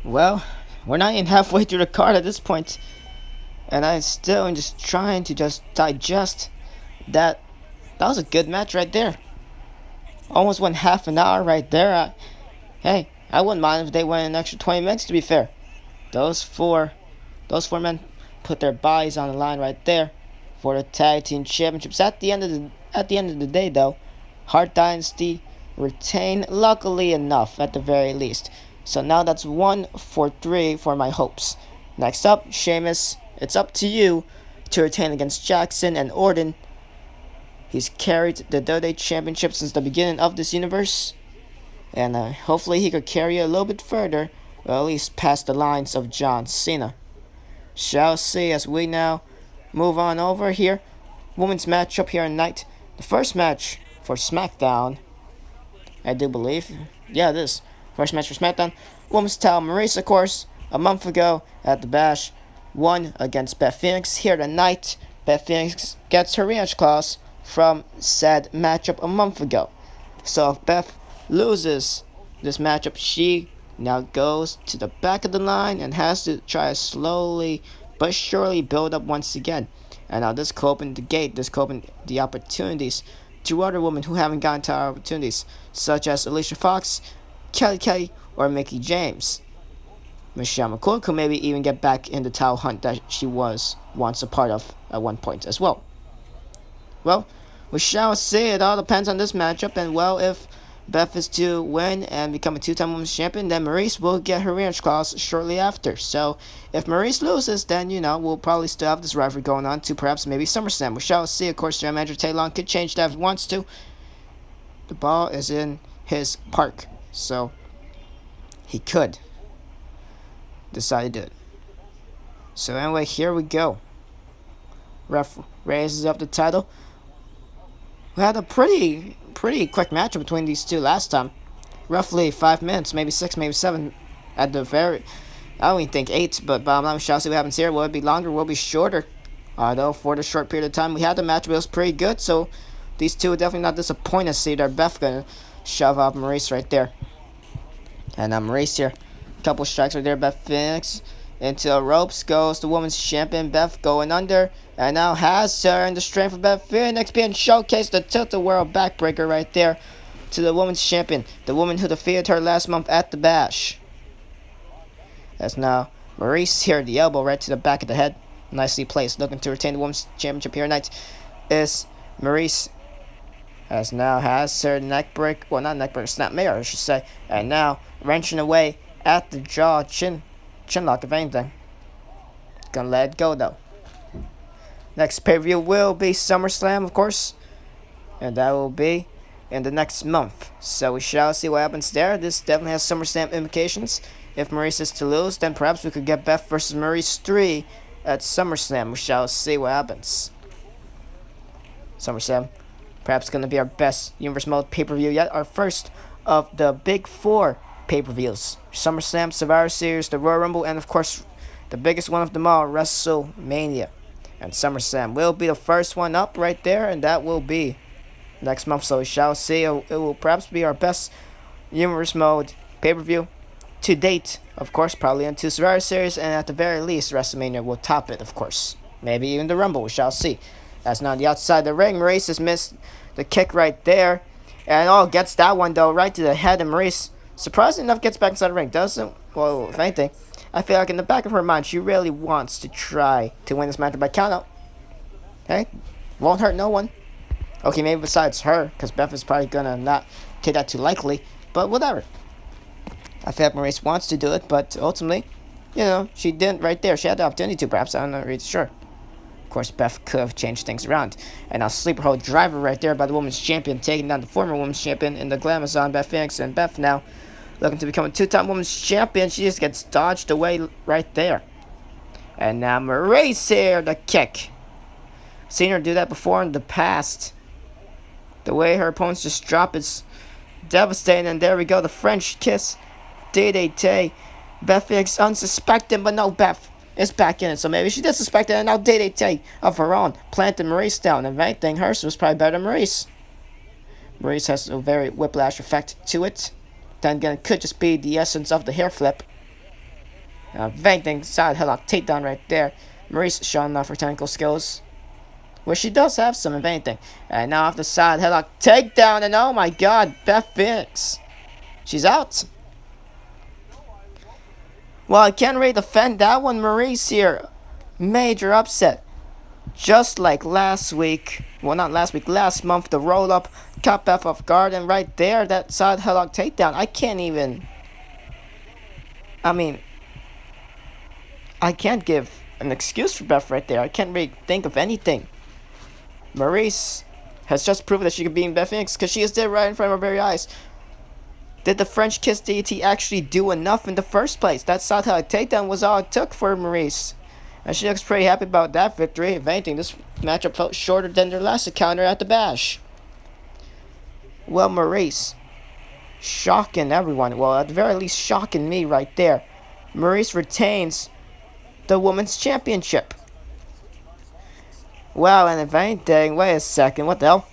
Well, we're not even halfway through the card at this point, and I still am just trying to just digest that. That was a good match right there. Almost went half an hour right there. Hey, I wouldn't mind if they went an extra 20 minutes. To be fair, those four, those four men put their bodies on the line right there for the tag team championships. At the end of the day, though, Hart Dynasty retain, luckily enough, at the very least. So now that's 1-3 for my hopes. Next up, Sheamus. It's up to you to retain against Jackson and Orton. He's carried the WWE Championship since the beginning of this universe, and hopefully he could carry it a little bit further, or at least past the lines of John Cena. Shall see as we now move on over here. Women's matchup here tonight. The first match for SmackDown, I do believe. Yeah, it is. First match for SmackDown. Women's title, Maryse, of course, a month ago at the Bash, won against Beth Phoenix. Here tonight, Beth Phoenix gets her rematch clause from said matchup a month ago. So if Beth loses this matchup, she now goes to the back of the line and has to try to slowly but surely build up once again. And now this could open the gate, this could open the opportunities to other women who haven't gotten to opportunities, such as Alicia Fox, Kelly, or Mickie James. Michelle McCool could maybe even get back in the title hunt that she was once a part of at one point as well. Well, we shall see. It all depends on this matchup, and well, if Beth is to win and become a two-time women's champion, then Maryse will get her rematch clause shortly after. So, if Maryse loses, then, we'll probably still have this rivalry going on to perhaps maybe SummerSlam. We shall see. Of course, General Manager Tay Long could change that if he wants to. The ball is in his park, so he could decide to do it. So anyway, here we go. Ref raises up the title. We had a pretty quick matchup between these two last time. Roughly 5 minutes, maybe 6, maybe 7 at the very... I don't even think 8, but bottom line, we shall see what happens here. Will it be longer? Will it be shorter? Although, for the short period of time we had the match, it was pretty good, so these two will definitely not disappoint us. See, they're Beth gonna shove off Maryse right there. And Maryse here. Couple strikes right there, Beth Phoenix. Into the ropes goes the women's champion, Beth, going under. And now has her, and the strength of Beth Phoenix being showcased. The tilt-a-whirl backbreaker right there to the women's champion. The woman who defeated her last month at the Bash. As now Maryse here, the elbow right to the back of the head. Nicely placed, looking to retain the women's championship here tonight is Maryse. As now has her neck break, well, not neck break, snap mare, I should say. And now wrenching away at the jaw, chin lock, if anything. Gonna let it go, though. Next pay-per-view will be SummerSlam, of course. And that will be in the next month. So we shall see what happens there. This definitely has SummerSlam implications. If Maryse is to lose, then perhaps we could get Beth versus Maryse 3 at SummerSlam. We shall see what happens. SummerSlam, perhaps going to be our best Universe Mode pay-per-view yet. Our first of the big 4 pay-per-views. SummerSlam, Survivor Series, the Royal Rumble, and of course, the biggest one of them all, WrestleMania. And SummerSlam will be the first one up right there, and that will be next month. So we shall see. It will perhaps be our best Universe Mode pay-per-view to date. Of course, probably into Survivor Series, and at the very least, WrestleMania will top it, of course. Maybe even the Rumble, we shall see. That's now on the outside of the ring. Maryse has missed the kick right there. And gets that one, though, right to the head, and Maryse, surprisingly enough, gets back inside the ring. Doesn't, well, if anything, I feel like in the back of her mind, she really wants to try to win this match by countout. Okay? Won't hurt no one. Okay, maybe besides her, because Beth is probably going to not take that too likely. But whatever. I feel like Maryse wants to do it, but ultimately, she didn't right there. She had the opportunity to, perhaps. I'm not really sure. Of course, Beth could have changed things around. And now sleeper hold driver right there by the women's champion, taking down the former women's champion in the Glamazon, Beth Phoenix. And Beth now looking to become a 2-time women's champion. She just gets dodged away right there. And now Maryse here, the kick. Seen her do that before in the past. The way her opponents just drop is devastating. And there we go, the French kiss. DDT. Beth Phoenix unsuspecting, but no, Beth is back in it. So maybe she did suspect it, and now DDT of her own. Planted Maryse down. If anything, hers was probably better than Maryse. Maryse has a very whiplash effect to it. Then again, it could just be the essence of the hair flip. Vainting side headlock takedown right there. Maryse showing off her technical skills, which she does have some, if anything. And now off the side headlock takedown, and oh my god, Beth Phoenix. She's out. Well, I can't really defend that one. Maryse here. Major upset. Just like last week. Well, not last week. Last month, the roll-up caught Beth off guard. And right there, that side headlock takedown. I can't even... I can't give an excuse for Beth right there. I can't really think of anything. Maryse has just proven that she can beat Beth Phoenix because she is there right in front of our very eyes. Did the French Kiss deity actually do enough in the first place? That side headlock takedown was all it took for Maryse. And she looks pretty happy about that victory. If anything, this matchup felt shorter than their last encounter at the Bash. Well, Maryse, shocking everyone. Well, at the very least, shocking me right there. Maryse retains the Women's Championship. Well, and if anything, wait a second, what the hell?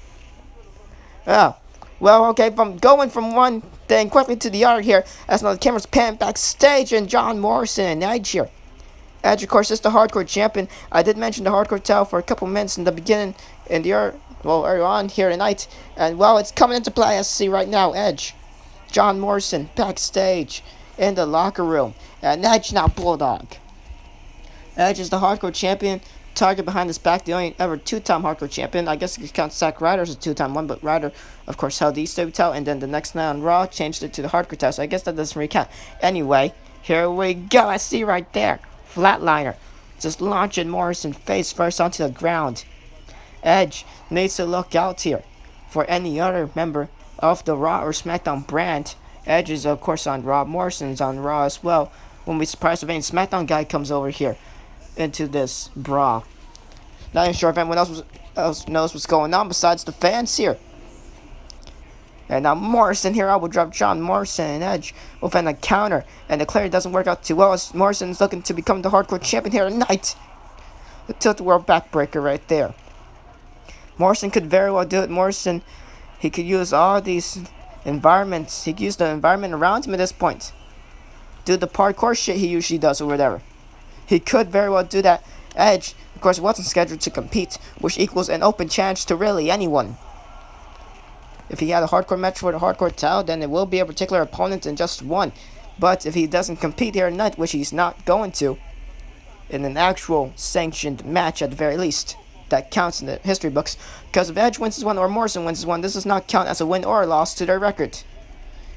Oh, well, okay, from going from one thing quickly to the other here, as now the camera's panned backstage, and John Morrison and Edge here. Edge, of course, is the hardcore champion. I did mention the hardcore title for a couple minutes in the beginning, earlier on here tonight, and well, it's coming into play as see right now. Edge, John Morrison backstage in the locker room, and Edge now Bulldog. Edge is the hardcore champion. Target behind his back, the only ever two-time hardcore champion. I guess you could count Zack Ryder as a two-time one, but Ryder, of course, held the East title, and then the next night on Raw changed it to the hardcore title, so I guess that doesn't really count. Anyway, here we go. I see right there. Flatliner. Just launching Morrison face first onto the ground. Edge needs to look out here for any other member of the Raw or SmackDown brand. Edge is, of course, on Raw. Morrison's on Raw as well. Wouldn't be surprised if any SmackDown guy comes over here into this brawl. Not even sure if anyone else knows what's going on besides the fans here. And now Morrison here, I will drop John Morrison and Edge within a counter, and the clear doesn't work out too well as Morrison's looking to become the hardcore champion here tonight. The tilt-the-world backbreaker right there. Morrison could very well do it. Morrison, he could use all these environments. He could use the environment around him at this point. Do the parkour shit he usually does or whatever. He could very well do that. Edge, of course, wasn't scheduled to compete, which equals an open challenge to really anyone. If he had a hardcore match for the hardcore title, then it will be a particular opponent and just one. But if he doesn't compete here tonight, which he's not going to, in an actual sanctioned match at the very least, that counts in the history books. Because if Edge wins this one or Morrison wins this one, this does not count as a win or a loss to their record.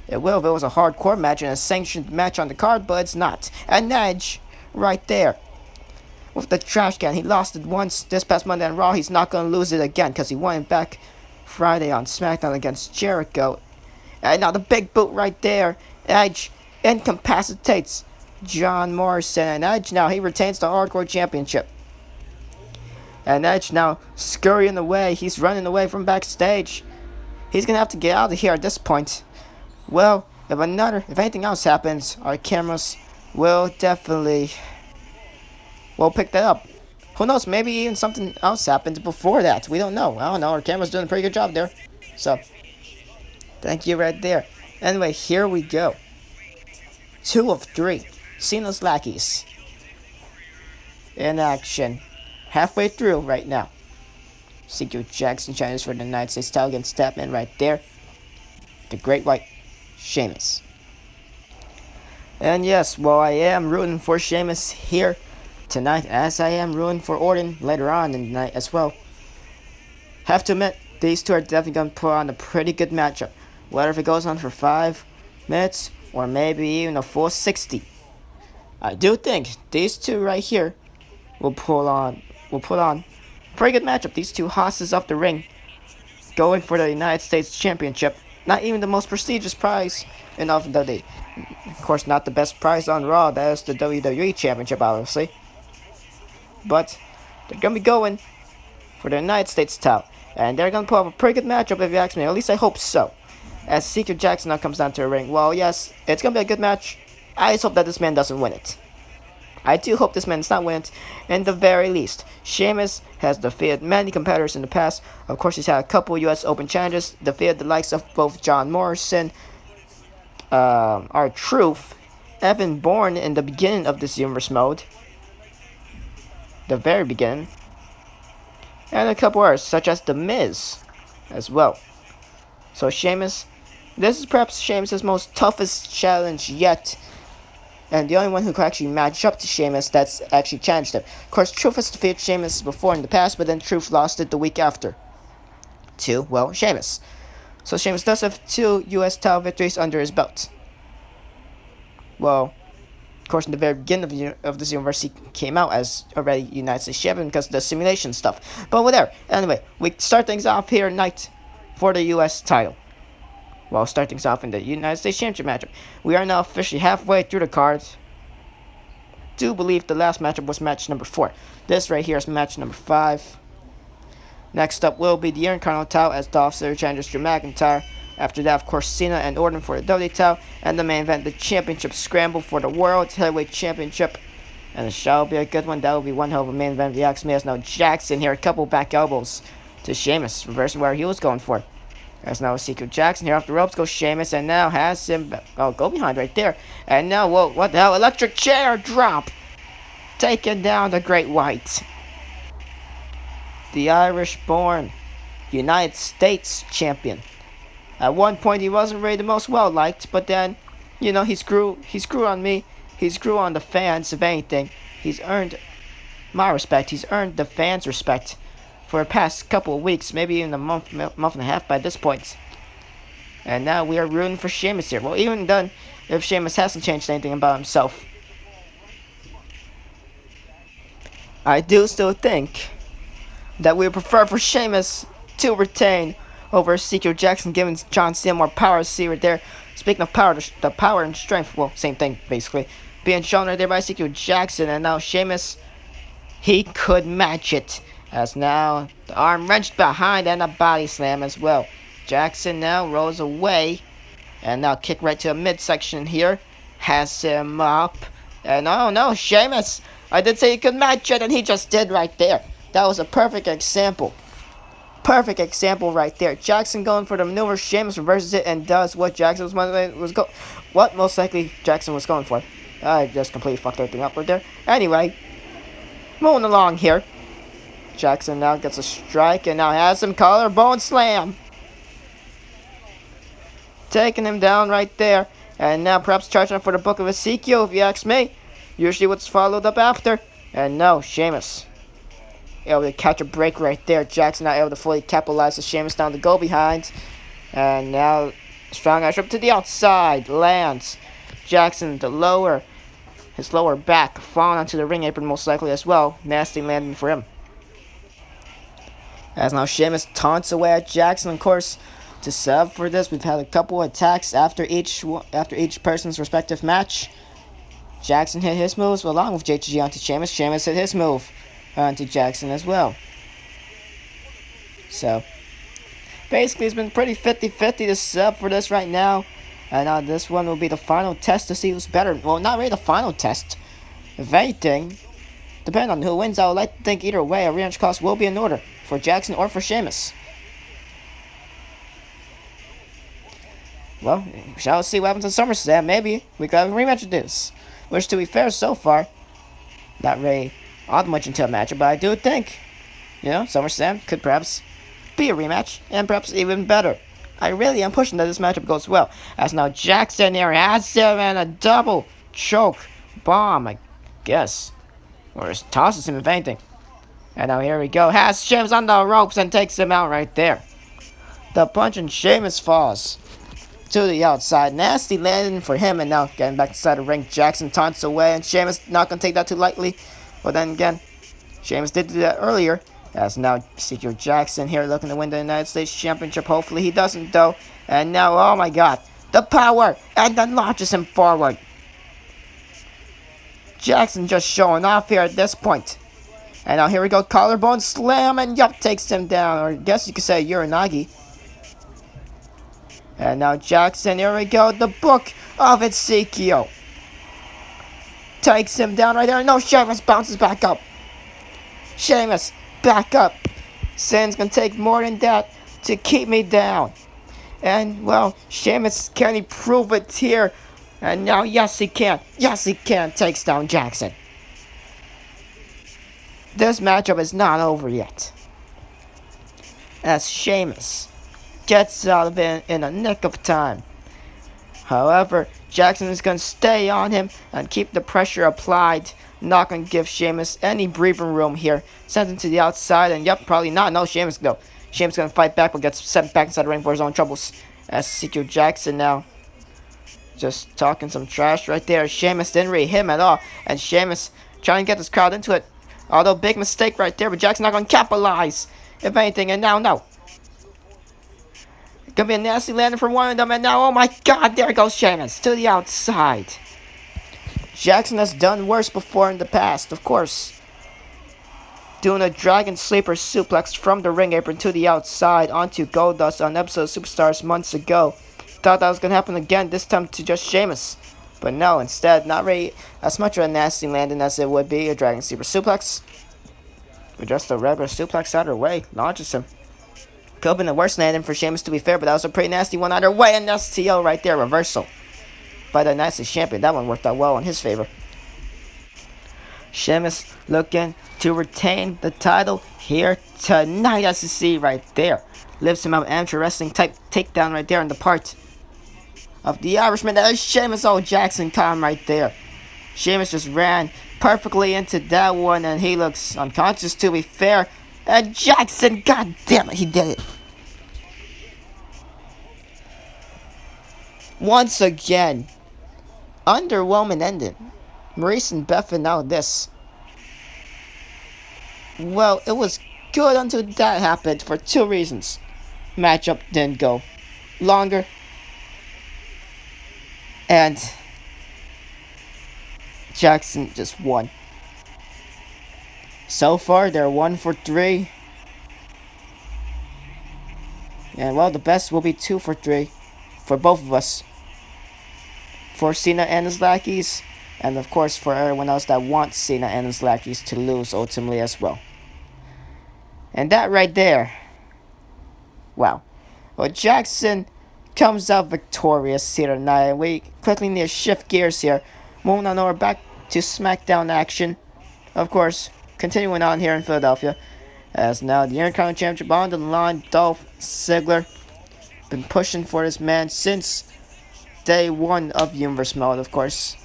It will if it was a hardcore match and a sanctioned match on the card, but it's not. And Edge, right there, with the trash can. He lost it once this past Monday on Raw. He's not going to lose it again because he won it back Friday on SmackDown against Jericho. And now the big boot right there. Edge incapacitates John Morrison. And Edge now, he retains the hardcore championship. And Edge now scurrying away. He's running away from backstage. He's going to have to get out of here at this point. Well, if anything else happens, our cameras will definitely pick that up. Who knows, maybe even something else happened before that. We don't know. I don't know. Our camera's doing a pretty good job there. So, thank you right there. Anyway, here we go. 2 of 3. Cena's lackeys in action. Halfway through right now. Ezekiel Jackson challenges for the United States title against Statman right there. The Great White Sheamus. And yes, well, I am rooting for Sheamus here tonight, as I am rooting for Orton later on in the night as well. Have to admit, these two are definitely going to put on a pretty good matchup. Whether if it goes on for 5 minutes or maybe even a full 60. I do think these two right here will put on a pretty good matchup. These two hosses off the ring going for the United States Championship. Not even the most prestigious prize in WWE. Of course, not the best prize on Raw. That is the WWE Championship, obviously. But they're going to be going for the United States title. And they're going to put up a pretty good matchup, if you ask me. At least I hope so. As Ezekiel Jackson now comes down to the ring. Well, yes, it's going to be a good match. I just hope that this man doesn't win it. I do hope this man does not win it, in the very least. Sheamus has defeated many competitors in the past. Of course, he's had a couple U.S. Open challenges. Defeated the likes of both John Morrison, R-Truth, even born in the beginning of this universe mode. The very beginning. And a couple others, such as The Miz, as well. So Sheamus, this is perhaps Sheamus' most toughest challenge yet. And the only one who could actually match up to Sheamus that's actually challenged him. Of course, Truth has defeated Sheamus before in the past, but then Truth lost it the week after. To, well, Sheamus. So Sheamus does have 2 US title victories under his belt. Well, of course, in the very beginning of this universe, he came out as already United States champion because of the simulation stuff. But whatever. Anyway, we start things off here tonight for the US title. Well, start things off in the United States Championship matchup. We are now officially halfway through the card. Do believe the last matchup was match number 4. This right here is match number 5. Next up will be the intercontinental title as Dolph Ziggler challenges Drew McIntyre. After that, of course, Cena and Orton for the WWE title. And the main event, the championship scramble for the World Heavyweight Championship. And it shall be a good one. That will be one hell of a main event. The Alex Mayes now Jackson here. A couple back elbows to Sheamus, reversing where he was going for. There's now Ezekiel Jackson here off the ropes. Goes Sheamus and now has him. Oh, go behind right there. And now, whoa, what the hell? Electric chair drop. Taking down the Great White. The Irish-born United States champion. At one point, he wasn't really the most well-liked, but then, you know, he screwed on me. He screwed on the fans, if anything. He's earned my respect. He's earned the fans' respect for the past couple of weeks, maybe even a month and a half by this point. And now we are rooting for Sheamus here. Well, even then, if Sheamus hasn't changed anything about himself, I do still think that we would prefer for Sheamus to retain over Ezekiel Jackson, giving John Cena more power. See right there. Speaking of power, the power and strength, well, same thing basically, being shown right there by Ezekiel Jackson. And now Sheamus, he could match it. As now the arm wrenched behind and a body slam as well. Jackson now rolls away. And now kick right to the midsection here. Has him up. And oh no, Sheamus. I did say he could match it and he just did right there. That was a perfect example. Perfect example right there. Jackson going for the maneuver. Sheamus reverses it and does what Jackson what most likely Jackson was going for. I just completely fucked everything up right there. Anyway, moving along here. Jackson now gets a strike and now has him collarbone slam. Taking him down right there. And now perhaps charging up for the book of Ezekiel, if you ask me. Usually what's followed up after. And no, Sheamus able to catch a break right there. Jackson not able to fully capitalize the Sheamus down to go behind. And now strong arm up to the outside. Lands. Jackson his lower back falling onto the ring apron most likely as well. Nasty landing for him. As now Sheamus taunts away at Jackson, of course. To sub for this, we've had a couple attacks after each person's respective match. Jackson hit his moves along with JTG onto Sheamus. Sheamus hit his move onto Jackson as well. So, basically it's been pretty 50-50 to sub for this right now. And now this one will be the final test to see who's better. Well, not really the final test. If anything, depending on who wins, I would like to think either way a rematch cost will be in order for Jackson or for Sheamus. Well, we shall see what happens in SummerSlam. Maybe we could have a rematch of this. Which, to be fair, so far, not really all that much into a matchup, but I do think, SummerSlam could perhaps be a rematch, and perhaps even better. I really am pushing that this matchup goes well. As now Jackson here has him and a double choke bomb, I guess. Or just tosses him if anything. And now here we go. Has Sheamus on the ropes and takes him out right there. The punch and Sheamus falls to the outside. Nasty landing for him, and now getting back inside the ring. Jackson taunts away, and Sheamus not going to take that too lightly. But then again, Sheamus did do that earlier. As now Ezekiel Jackson here looking to win the United States Championship. Hopefully he doesn't though. And now, oh my god, the power, and then launches him forward. Jackson just showing off here at this point. And now here we go, collarbone slam, and yup, takes him down. Or I guess you could say Uranagi. And now Jackson, here we go, the book of Ezekiel. Takes him down right there. No, Sheamus bounces back up. Sheamus, back up. Sin's gonna take more than that to keep me down. And, well, Sheamus, can he prove it here And now, yes, he can. Yes, he can. Takes down Jackson. This matchup is not over yet, as Sheamus gets out of it in a nick of time. However, Jackson is going to stay on him and keep the pressure applied. Not going to give Sheamus any breathing room here. Sends him to the outside, and yep, probably not. No, Sheamus though. Sheamus going to fight back, but gets sent back inside the ring for his own troubles. As Ezekiel Jackson now just talking some trash right there. Sheamus didn't read him at all, and Sheamus trying to get this crowd into it. Although, big mistake right there, but Jackson not going to capitalize, if anything, and now, no. Gonna be a nasty landing for one of them, and now, oh my god, there goes Sheamus to the outside. Jackson has done worse before in the past, of course. Doing a dragon sleeper suplex from the ring apron to the outside onto Goldust on episode of Superstars months ago. Thought that was gonna happen again, this time to just Sheamus. But no, instead, not really as much of a nasty landing as it would be a dragon sleeper suplex. But just a regular suplex out of the way, launches him. Could have been the worst landing for Sheamus, to be fair, but that was a pretty nasty one either way, and STO right there, reversal by the nicest champion. That one worked out well in his favor. Sheamus looking to retain the title here tonight, as you see right there. Lifts him up, amateur wrestling type takedown right there in the part of the Irishman. That is Sheamus. Oh, Jackson caught him right there. Sheamus just ran perfectly into that one, and he looks unconscious, to be fair. And Jackson, god damn it, he did it. Once again, underwhelming ending. Maryse and Beth and now this. Well, it was good until that happened for two reasons. Matchup didn't go longer, and Jackson just won. So far, they're 1 for 3. And well, the best will be 2 for 3 for both of us. For Cena and his lackeys, and of course for everyone else that wants Cena and his lackeys to lose ultimately as well. And that right there, wow. Well, Jackson comes out victorious here tonight, and we quickly need to shift gears here. Moving on over back to SmackDown action. Of course, continuing on here in Philadelphia, as now the Intercontinental Championship on the line. Dolph Ziggler been pushing for this man since day one of Universe Mode, of course.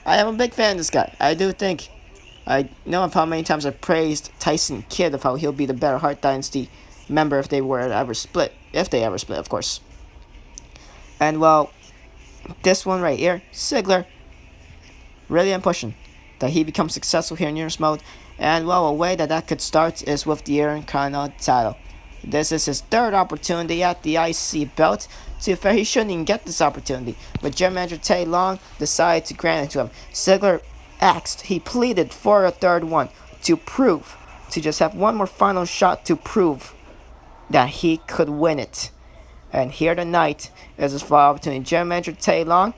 I am a big fan of this guy. I do think, I know of how many times I've praised Tyson Kidd of how he'll be the better Hart Dynasty member if they were to ever split. If they ever split, of course. And well, this one right here, Ziggler, really am pushing that he becomes successful here in Universe Mode. And well, a way that could start is with the Intercontinental title. This is his third opportunity at the IC belt. To be fair, he shouldn't even get this opportunity, but General Manager Tay Long decided to grant it to him. Ziggler asked, he pleaded for a third one to prove, to just have one more final shot to prove that he could win it. And here tonight is his final opportunity. General Manager Tay Long,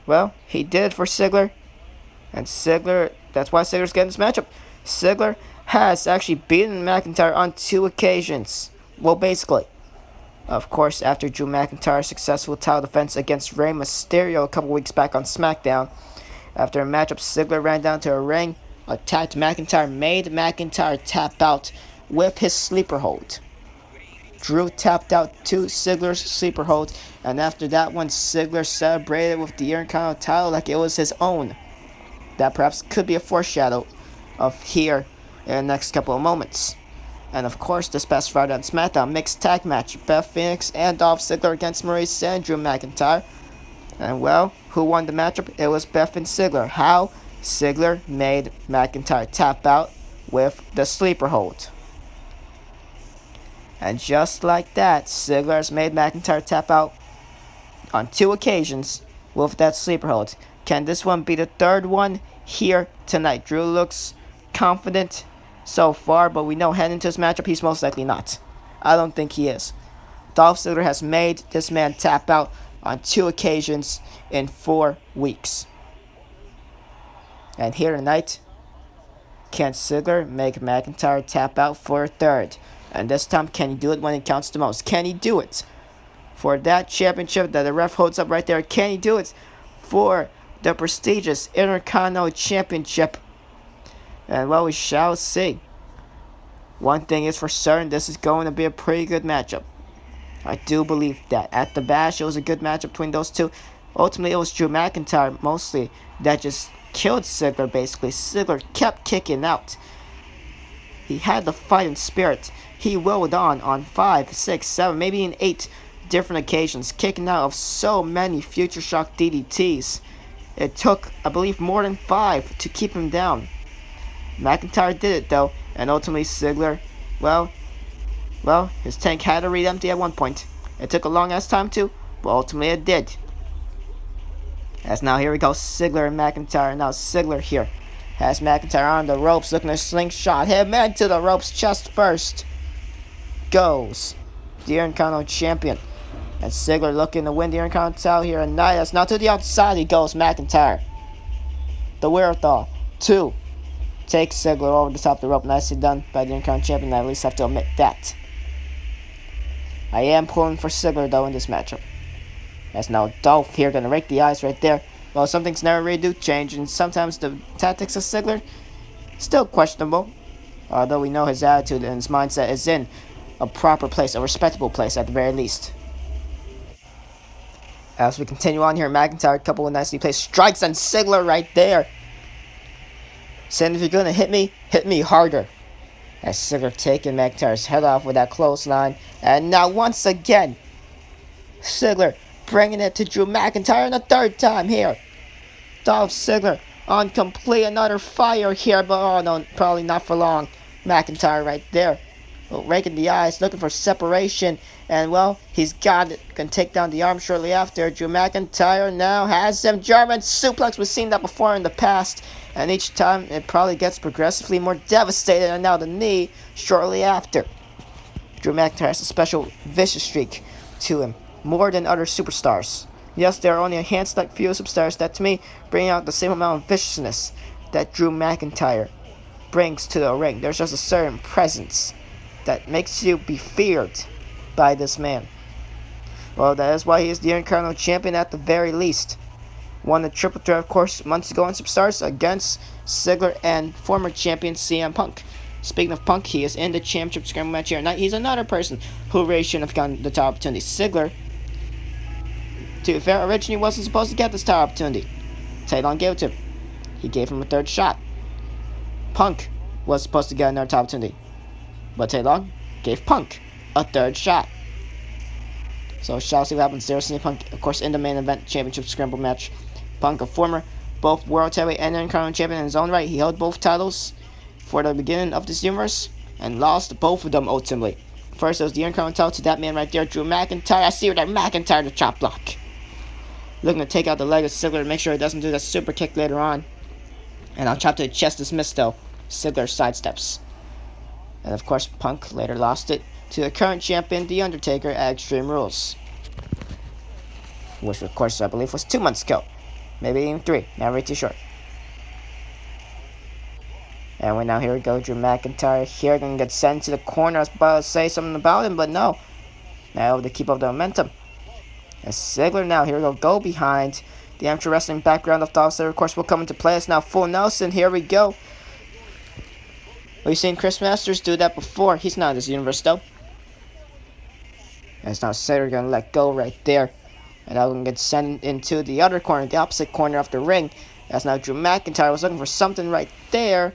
well, he did it for Ziggler. And Ziggler, that's why Ziggler's getting this matchup. Ziggler has actually beaten McIntyre on 2 occasions. Well, basically. Of course, after Drew McIntyre's successful title defense against Rey Mysterio a couple weeks back on SmackDown. After a matchup, Ziggler ran down to a ring, attacked McIntyre, made McIntyre tap out with his sleeper hold. Drew tapped out to Ziggler's sleeper hold, and after that one, Ziggler celebrated with the Intercontinental title like it was his own. That perhaps could be a foreshadow of here in the next couple of moments. And of course, this past Friday on SmackDown, mixed tag match, Beth Phoenix and Dolph Ziggler against Maryse and Drew McIntyre. And well, who won the matchup? It was Beth and Ziggler. How? Ziggler made McIntyre tap out with the sleeper hold. And just like that, Ziggler has made McIntyre tap out on 2 occasions with that sleeper hold. Can this one be the third one here tonight? Drew looks confident so far, but we know heading into this matchup, he's most likely not. I don't think he is. Dolph Ziggler has made this man tap out on 2 occasions in 4 weeks. And here tonight, can Ziggler make McIntyre tap out for a third? And this time, can he do it when it counts the most? Can he do it for that championship that the ref holds up right there. Can he do it for the prestigious Intercontinental Championship? And well, we shall see. One thing is for certain, this is going to be a pretty good matchup. I do believe that. At the Bash, it was a good matchup between those two. Ultimately, it was Drew McIntyre mostly that just killed Ziggler, basically. Ziggler kept kicking out. He had the fighting spirit. He willed on 5, 6, 7, maybe even 8 different occasions, kicking out of so many Future Shock DDTs. It took, I believe, more than 5 to keep him down. McIntyre did it, though, and ultimately Ziggler, well, his tank had to read empty at one point. It took a long ass time to, but ultimately it did. As now here we go, Ziggler and McIntyre. Now Ziggler here has McIntyre on the ropes, looking to slingshot him into the ropes chest first. Goes the Intercontinental Champion. And Ziggler looking to win the Intercontinental here tonight. As now to the outside he goes, McIntyre. The wherewithal to take Ziggler over the top of the rope. Nicely done by the Intercontinental Champion. I at least have to admit that. I am pulling for Ziggler though in this matchup. As now Dolph here gonna rake the eyes right there. Well, some things never really do change, and sometimes the tactics of Ziggler still questionable. Although we know his attitude and his mindset is in a proper place, a respectable place at the very least. As we continue on here, McIntyre, a couple of nicely placed strikes on Ziggler right there. Saying, if you're gonna hit me harder. As Ziggler taking McIntyre's head off with that clothesline. And now once again, Ziggler bringing it to Drew McIntyre in the third time here. Dolph Ziggler on complete another fire here, but oh no, probably not for long. McIntyre right there, raking the eyes, looking for separation, and well, he's got it. Gonna take down the arm shortly after. Drew McIntyre now has him German suplex. We've seen that before in the past, and each time it probably gets progressively more devastated. And now the knee shortly after. Drew McIntyre has a special vicious streak to him, more than other superstars. Yes, there are only a handful few superstars that to me bring out the same amount of viciousness that Drew McIntyre brings to the ring. There's just a certain presence that makes you be feared by this man. Well, that is why he is the Intercontinental Champion at the very least. Won the triple threat, of course, months ago in Superstars against Ziggler and former champion CM Punk. Speaking of Punk, he is in the championship scramble match here tonight. He's another person who really shouldn't have gotten the title opportunity. Ziggler, to be fair, originally wasn't supposed to get this title opportunity. Taylor gave it to him. He gave him a third shot. Punk was supposed to get another title opportunity, but Taylor gave Punk a third shot. So shall see what happens there. CM Punk, of course, in the main event championship scramble match. Punk, a former both World Heavyweight and Intercontinental Champion in his own right. He held both titles for the beginning of this universe and lost both of them ultimately. First, it was the Intercontinental to that man right there, Drew McIntyre. I see with that McIntyre the chop block. Looking to take out the leg of Ziggler to make sure he doesn't do that super kick later on. And I'll chop to the chest is missed though. Ziggler sidesteps. And of course, Punk later lost it to the current champion, The Undertaker, at Extreme Rules. Which, of course, I believe was 2 months ago. Maybe even 3. Not really too sure. And we now here we go. Drew McIntyre here going to get sent to the corner. I was about to say something about him, but no. Now able to keep up the momentum. And Ziggler now here we go behind. The amateur wrestling background of Dolph Ziggler, of course, will come into play. It's now full Nelson. Here we go. We've seen Chris Masters do that before. He's not in this universe, though. And it's now Ziggler going to let go right there. And now going to get sent into the other corner, the opposite corner of the ring. As now Drew McIntyre was looking for something right there.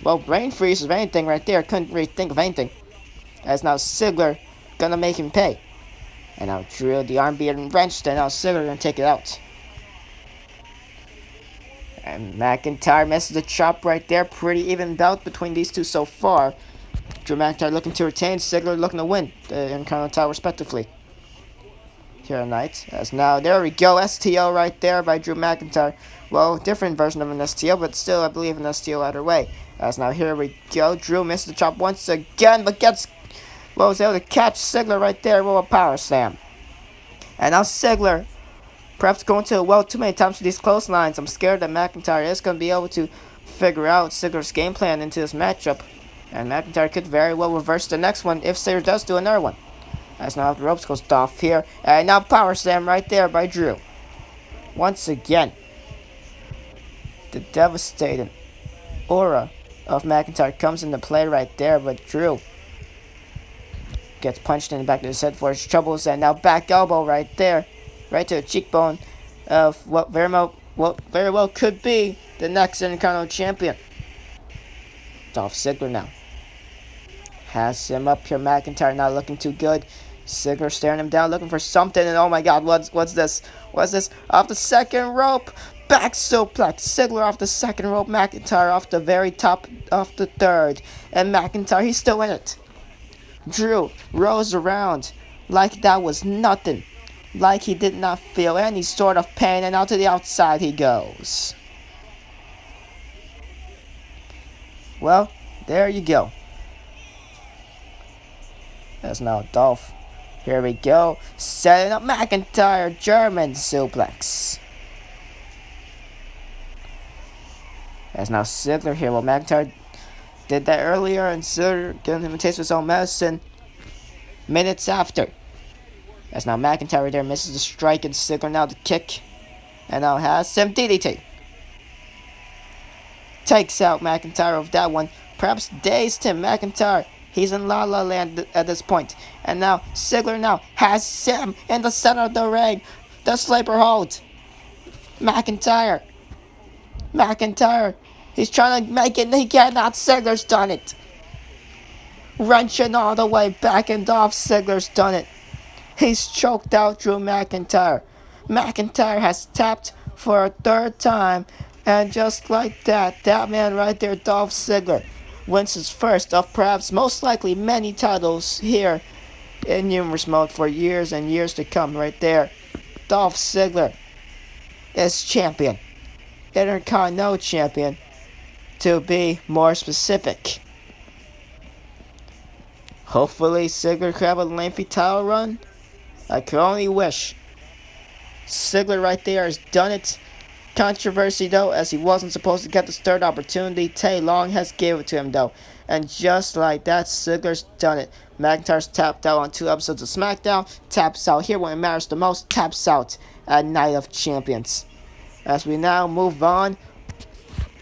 Well, brain freeze of anything right there. Couldn't really think of anything. As now Ziggler going to make him pay. And now Drew, the arm being wrenched, and now Ziggler going to take it out. And McIntyre misses the chop right there. Pretty even bout between these two so far. Drew McIntyre looking to retain, Ziggler looking to win the Intercontinental title respectively here tonight. As now, there we go, STO right there by Drew McIntyre. Well, different version of an STO, but still, I believe, an STO either way. As now, here we go. Drew misses the chop once again, but was able to catch Ziggler right there with a power slam. And now Ziggler, perhaps going to well too many times with these clotheslines. I'm scared that McIntyre is going to be able to figure out Ziggler's game plan into this matchup. And McIntyre could very well reverse the next one if Ziggler does do another one. As now the ropes goes Dolph here. And now power slam right there by Drew. Once again, the devastating aura of McIntyre comes into play right there, but Drew gets punched in the back of his head for his troubles, and now back elbow right there, right to the cheekbone of what very well could be the next Intercontinental Champion. Dolph Ziggler now has him up here. McIntyre not looking too good. Ziggler staring him down, looking for something, and oh my God, what's this? What's this? Off the second rope, back suplex. Ziggler off the second rope, McIntyre off the very top of the third, and McIntyre, he's still in it. Drew rolls around like that was nothing, like he did not feel any sort of pain, and out to the outside he goes. Well, there you go. That's now Dolph. Here we go. Setting up McIntyre. German suplex. That's now Ziggler here. Well, McIntyre did that earlier, and Ziggler giving him a taste of his own medicine minutes after. That's now McIntyre there. Misses the strike, and Ziggler now the kick. And now has some DDT. Takes out McIntyre of that one. Perhaps dazed him. McIntyre, he's in La La Land at this point. And now Ziggler now has Sam in the center of the ring. The sleeper hold. McIntyre, he's trying to make it. He cannot. Ziggler's done it. Wrenching all the way back, and Dolph Ziggler's done it. He's choked out Drew McIntyre. McIntyre has tapped for a third time. And just like that, that man right there, Dolph Ziggler, wins his first of perhaps most likely many titles here in numerous mode for years and years to come right there. Dolph Ziggler is champion. Intercontinental champion, to be more specific. Hopefully Ziggler could have a lengthy title run. I could only wish. Ziggler right there has done it. Controversy though, as he wasn't supposed to get this third opportunity. Tay Long has gave it to him though. And just like that, Ziggler's done it. McIntyre's tapped out on 2 episodes of SmackDown. Taps out here when it matters the most. Taps out at Night of Champions. As we now move on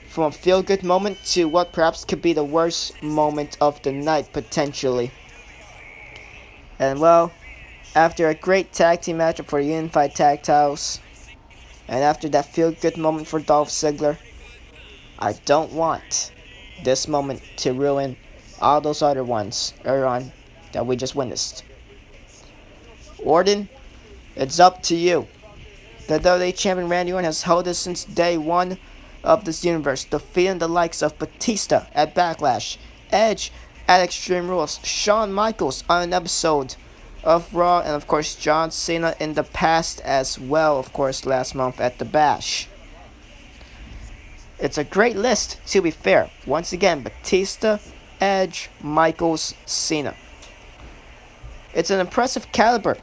from a feel-good moment to what perhaps could be the worst moment of the night, potentially. And well, after a great tag team matchup for Unified Tag Titles, and after that feel-good moment for Dolph Ziggler, I don't want this moment to ruin all those other ones earlier on that we just witnessed. Orton, it's up to you. The WWE Champion Randy Orton has held this since day one of this universe, defeating the likes of Batista at Backlash, Edge at Extreme Rules, Shawn Michaels on an episode of Raw, and of course John Cena in the past as well, of course last month at the Bash. It's a great list, to be fair. Once again, Batista, Edge, Michaels, Cena. It's an impressive caliber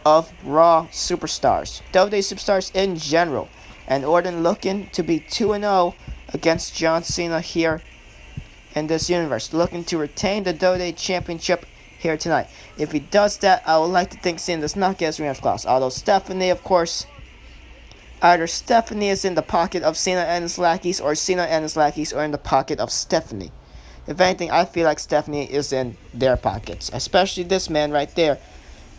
of Raw superstars, WWE superstars in general, and Orton looking to be 2-0 against John Cena here in this universe, looking to retain the WWE Championship here tonight. If he does that, I would like to think Cena does not get his rematch clause. Although Stephanie, of course, either Stephanie is in the pocket of Cena and his lackeys, or Cena and his lackeys are in the pocket of Stephanie. If anything, I feel like Stephanie is in their pockets, especially this man right there,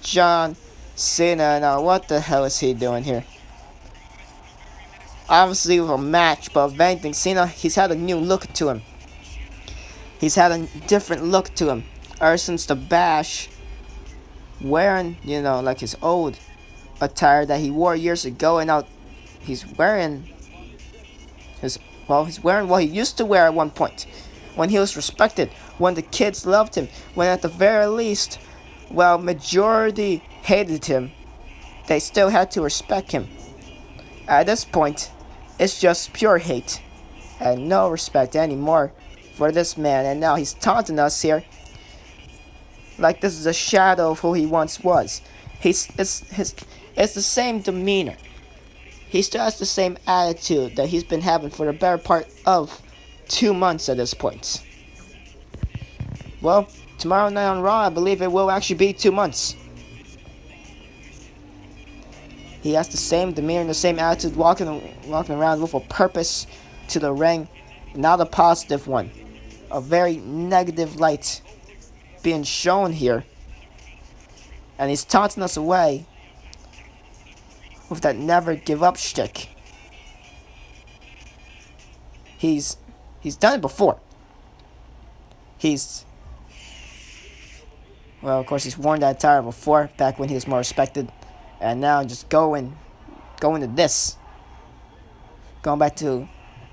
John Cena. Now, what the hell is he doing here? Obviously with a match, but if anything, Cena, he's had a new look to him. He's had a different look to him. Ever since the Bash, wearing, like his old attire that he wore years ago, and now he's wearing he's wearing what he used to wear at one point, when he was respected, when the kids loved him, when at the very least, while majority hated him, they still had to respect him. At this point, it's just pure hate, and no respect anymore for this man, and now he's taunting us here like this is a shadow of who he once was. It's the same demeanor. He still has the same attitude that he's been having for the better part of 2 months at this point. Well, tomorrow night on Raw, I believe it will actually be 2 months. He has the same demeanor, the same attitude, walking around with a purpose to the ring, not a positive one. A very negative light being shown here. And he's taunting us away with that never give up shtick. He's done it before. Well, of course, he's worn that attire before, back when he was more respected. And now just going to this. Going back to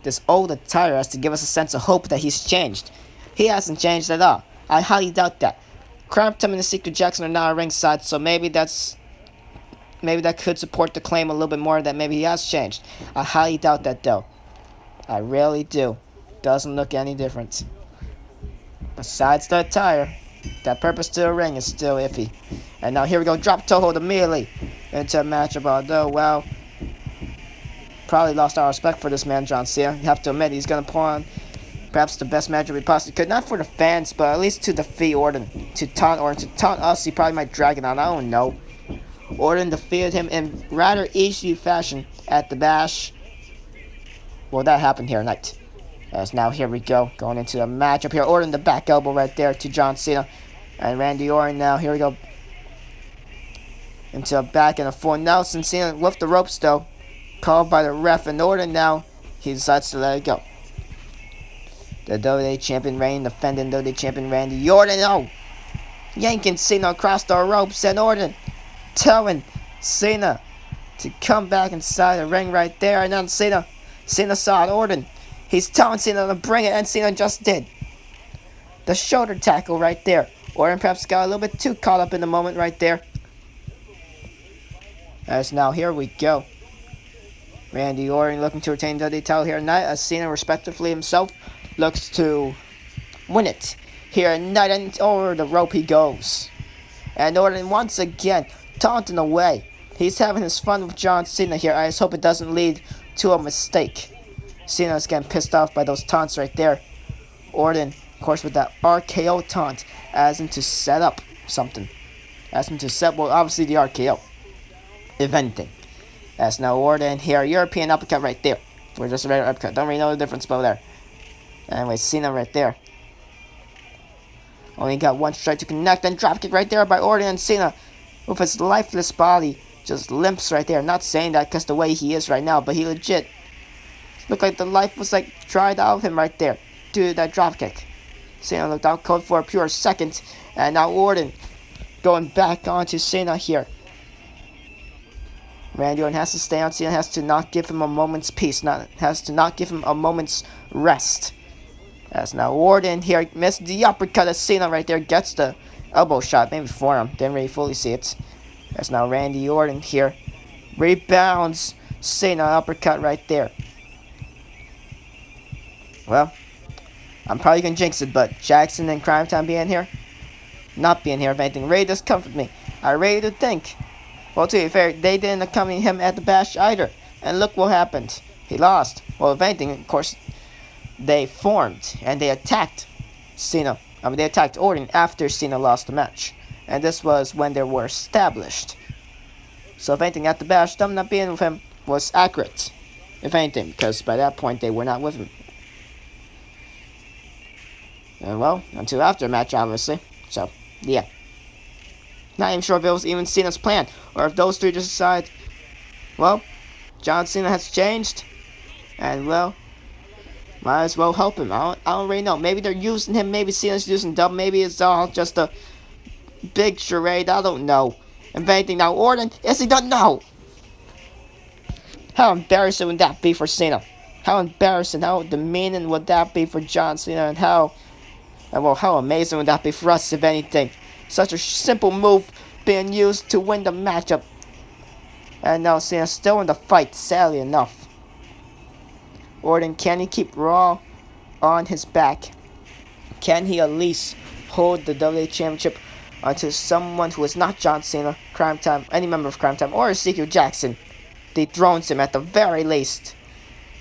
this old attire as to give us a sense of hope that he's changed. He hasn't changed at all. I highly doubt that. Crampton and Ezekiel Jackson are now ringside, so maybe that could support the claim a little bit more that maybe he has changed. I highly doubt that, though. I really do. Doesn't look any different. Besides the attire, that purpose to the ring is still iffy. And now here we go, drop toe hold immediately into a matchup. Although, well, probably lost our respect for this man, John Cena. You have to admit, he's going to pull on perhaps the best matchup he possibly could. Not for the fans, but at least to defeat Orton. To taunt us, he probably might drag it on. I don't know. Orton defeated him in rather easy fashion at the Bash. Well, that happened here tonight. As now here we go, going into the matchup here. Orton the back elbow right there to John Cena. And Randy Orton now, here we go. Into a back and a full Nelson. Cena with the ropes though. Called by the ref, and Orton now, he decides to let it go. The WWE Champion Reign, defending WWE Champion Randy Orton, oh! Yanking Cena across the ropes, and Orton telling Cena to come back inside the ring right there. And then Cena saw Orton. He's telling Cena to bring it, and Cena just did. The shoulder tackle right there. Orton perhaps got a little bit too caught up in the moment right there. As now here we go. Randy Orton looking to retain the WWE title here tonight, as Cena respectively himself looks to win it here tonight, and over the rope he goes. And Orton once again taunting away. He's having his fun with John Cena here. I just hope it doesn't lead to a mistake. Cena's getting pissed off by those taunts right there. Orton, of course, with that RKO taunt, as him to set up something. As him to set, well, obviously the RKO, if anything. As now Orton here, European uppercut right there. We're just a regular uppercut. Don't really know the difference below there. Anyway, Cena right there. Only got one strike to connect, and dropkick right there by Orton, and Cena with his lifeless body just limps right there. Not saying that because the way he is right now, but he legit looked like the life was like dried out of him right there due to that dropkick. Cena looked out cold for a pure second, and now Orton going back onto Cena here. Randy Orton has to stay on. Cena has to not give him a moment's peace. Has to not give him a moment's rest. As now Orton here missed the uppercut as Cena right there gets the elbow shot. Maybe forearm. Didn't really fully see it. As now Randy Orton here rebounds Cena uppercut right there. Well, I'm probably going to jinx it, but Jackson and Crime Time being here, not being here, if anything, really does comfort me. I really do think, well, to be fair, they didn't accompany him at the Bash either. And look what happened. He lost. Well, if anything, of course, they formed and they attacked Cena. They attacked Orton after Cena lost the match. And this was when they were established. So if anything, at the Bash, them not being with him was accurate. If anything, because by that point, they were not with him. And well, until after the match, obviously. So, yeah. Not even sure if it was even Cena's plan, or if those three just decide, well, John Cena has changed, and well, might as well help him. I don't really know. Maybe they're using him, maybe Cena's using Dub, maybe it's all just a big charade, I don't know. If anything, now Orton, yes, he doesn't know. How embarrassing would that be for Cena? How embarrassing, how demeaning would that be for John Cena, and how amazing would that be for us, if anything. Such a simple move being used to win the matchup. And now Cena still in the fight, sadly enough. Orton, can he keep Raw on his back? Can he at least hold the WWE Championship until someone who is not John Cena, Crime Time, any member of Crime Time, or Ezekiel Jackson dethrones him at the very least?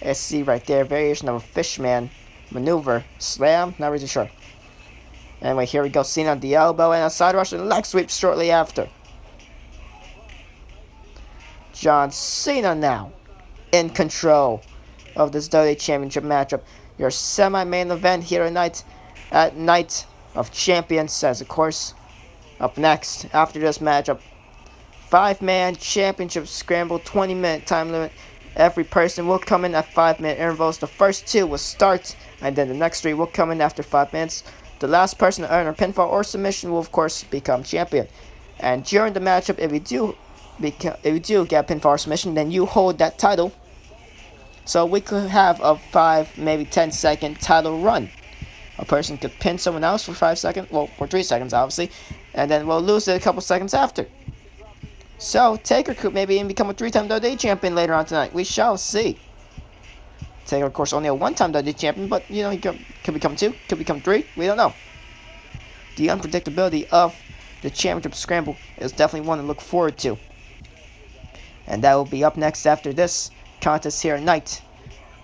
Let's see right there, variation of a fishman maneuver. Slam? Not really sure. Anyway, here we go. Cena on the elbow and a side rush and leg sweep shortly after. John Cena now in control of this WWE Championship matchup. Your semi-main event here tonight at Night of Champions, says of course. Up next, after this matchup, 5-man championship scramble, 20-minute time limit. Every person will come in at 5-minute intervals. The first 2 will start, and then the next 3 will come in after 5 minutes. The last person to earn a pinfall or submission will, of course, become champion. And during the matchup, if you do get a pinfall or submission, then you hold that title. So we could have a 5, maybe 10-second title run. A person could pin someone else for 5 seconds, well, for 3 seconds, obviously, and then we'll lose it a couple seconds after. So, Taker could maybe even become a 3-time WWE champion later on tonight. We shall see. Taker, of course, only a 1-time WWE champion, but, you know, he could become 2, could become 3. We don't know. The unpredictability of the championship scramble is definitely one to look forward to. And that will be up next after this contest here tonight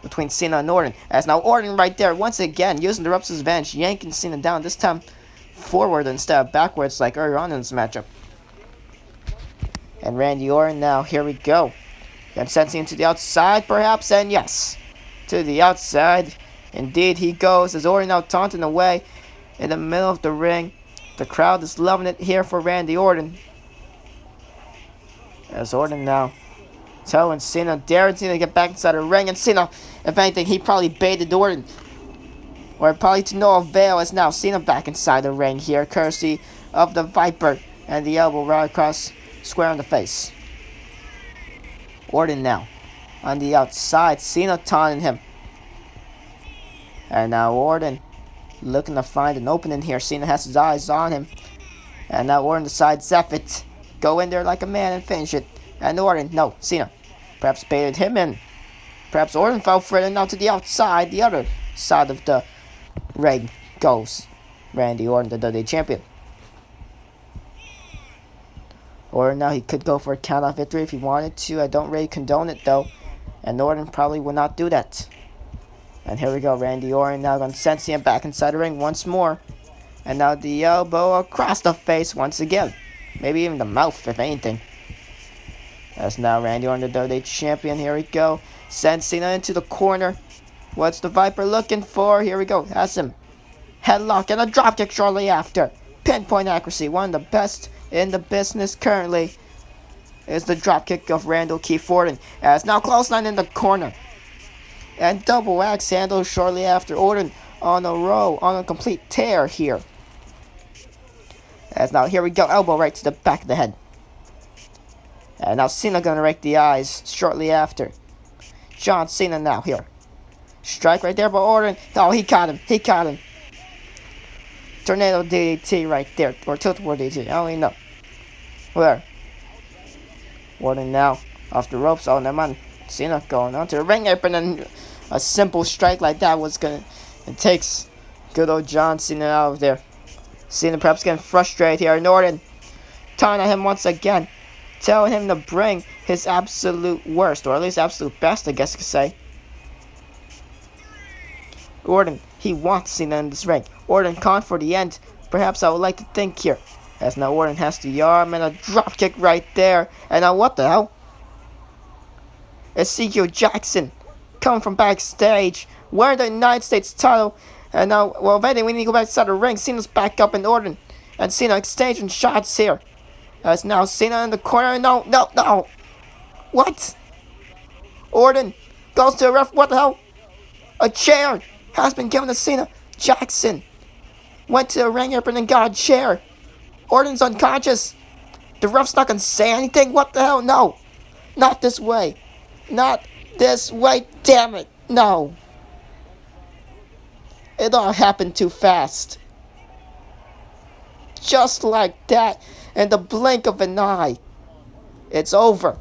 between Cena and Orton. As now Orton right there, once again, using the ropes as advantage, yanking Cena down, this time forward instead of backwards like earlier on in this matchup. And Randy Orton now, here we go. And sensing to the outside perhaps, and yes, to the outside. Indeed he goes as Orton now taunting away in the middle of the ring. The crowd is loving it here for Randy Orton. As Orton now telling Cena, daring Cena to get back inside the ring, and Cena, if anything, he probably baited Orton. Or probably to no avail, as now Cena back inside the ring here, courtesy of the Viper and the elbow right across square on the face. Orton now on the outside, Cena taunting him. And now Orton looking to find an opening here. Cena has his eyes on him. And now Orton decides it. Go in there like a man and finish it. And Orton, no, Cena perhaps baited him in. Perhaps Orton fell for it, and now to the outside, the other side of the ring goes Randy Orton, the WWE champion. Or now he could go for a count-out victory if he wanted to. I don't really condone it though. And Orton probably will not do that. And here we go, Randy Orton now going to send Cena back inside the ring once more. And now the elbow across the face once again. Maybe even the mouth, if anything. As now Randy Orton, the WWE champion. Here we go. Send Cena into the corner. What's the Viper looking for? Here we go. Has him. Headlock and a dropkick shortly after. Pinpoint accuracy. One of the best in the business currently is the dropkick of Randall Keith Orton. As now clothesline in the corner. And double axe handle shortly after. Orton on a roll, on a complete tear here. As now here we go. Elbow right to the back of the head. And now Cena gonna rake the eyes shortly after. John Cena now here. Strike right there by Orton. Oh, he caught him. He caught him. Tornado DDT right there. Or tilt-a-whirl DDT. I don't even know. Where? Orton now off the ropes. Oh, never mind. Cena going onto the ring apron, and a simple strike like that was gonna. It takes good old John Cena out of there. Cena perhaps getting frustrated here. And Orton taunting him once again, telling him to bring his absolute worst, or at least absolute best, I guess you could say. Orton, he wants Cena in this ring. Orton con for the end, perhaps I would like to think here. As now Orton has the arm and a dropkick right there. And now what the hell? Ezekiel Jackson coming from backstage, wearing the United States title. And now, well, if anything, we need to go back inside the ring. Cena's back up in Orton. And Cena exchanging shots here. As now Cena in the corner. No, no, no. What? Orton goes to the ref. What the hell? A chair has been given to Cena. Jackson went to the ring apron and got a chair. Orton's unconscious. The ref's not going to say anything. What the hell? No. Not this way. Not this way. Damn it. No. It all happened too fast. Just like that. In the blink of an eye. It's over.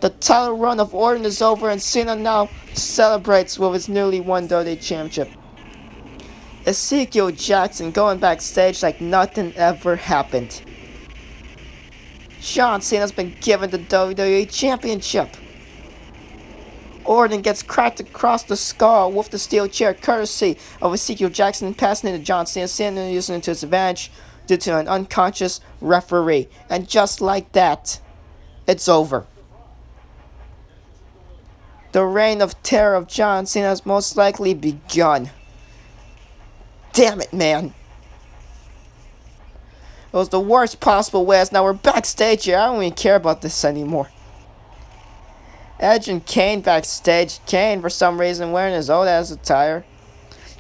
The title run of Orton is over, and Cena now celebrates with his newly won WWE Championship. Ezekiel Jackson going backstage like nothing ever happened. John Cena's been given the WWE Championship. Orton gets cracked across the skull with the steel chair courtesy of Ezekiel Jackson, passing it to John Cena. Cena using it to his advantage due to an unconscious referee. And just like that, it's over. The reign of terror of John Cena has most likely begun. Damn it, man. It was the worst possible way, as now we're backstage here. I don't even care about this anymore. Edge and Kane backstage. Kane, for some reason, wearing his old ass attire.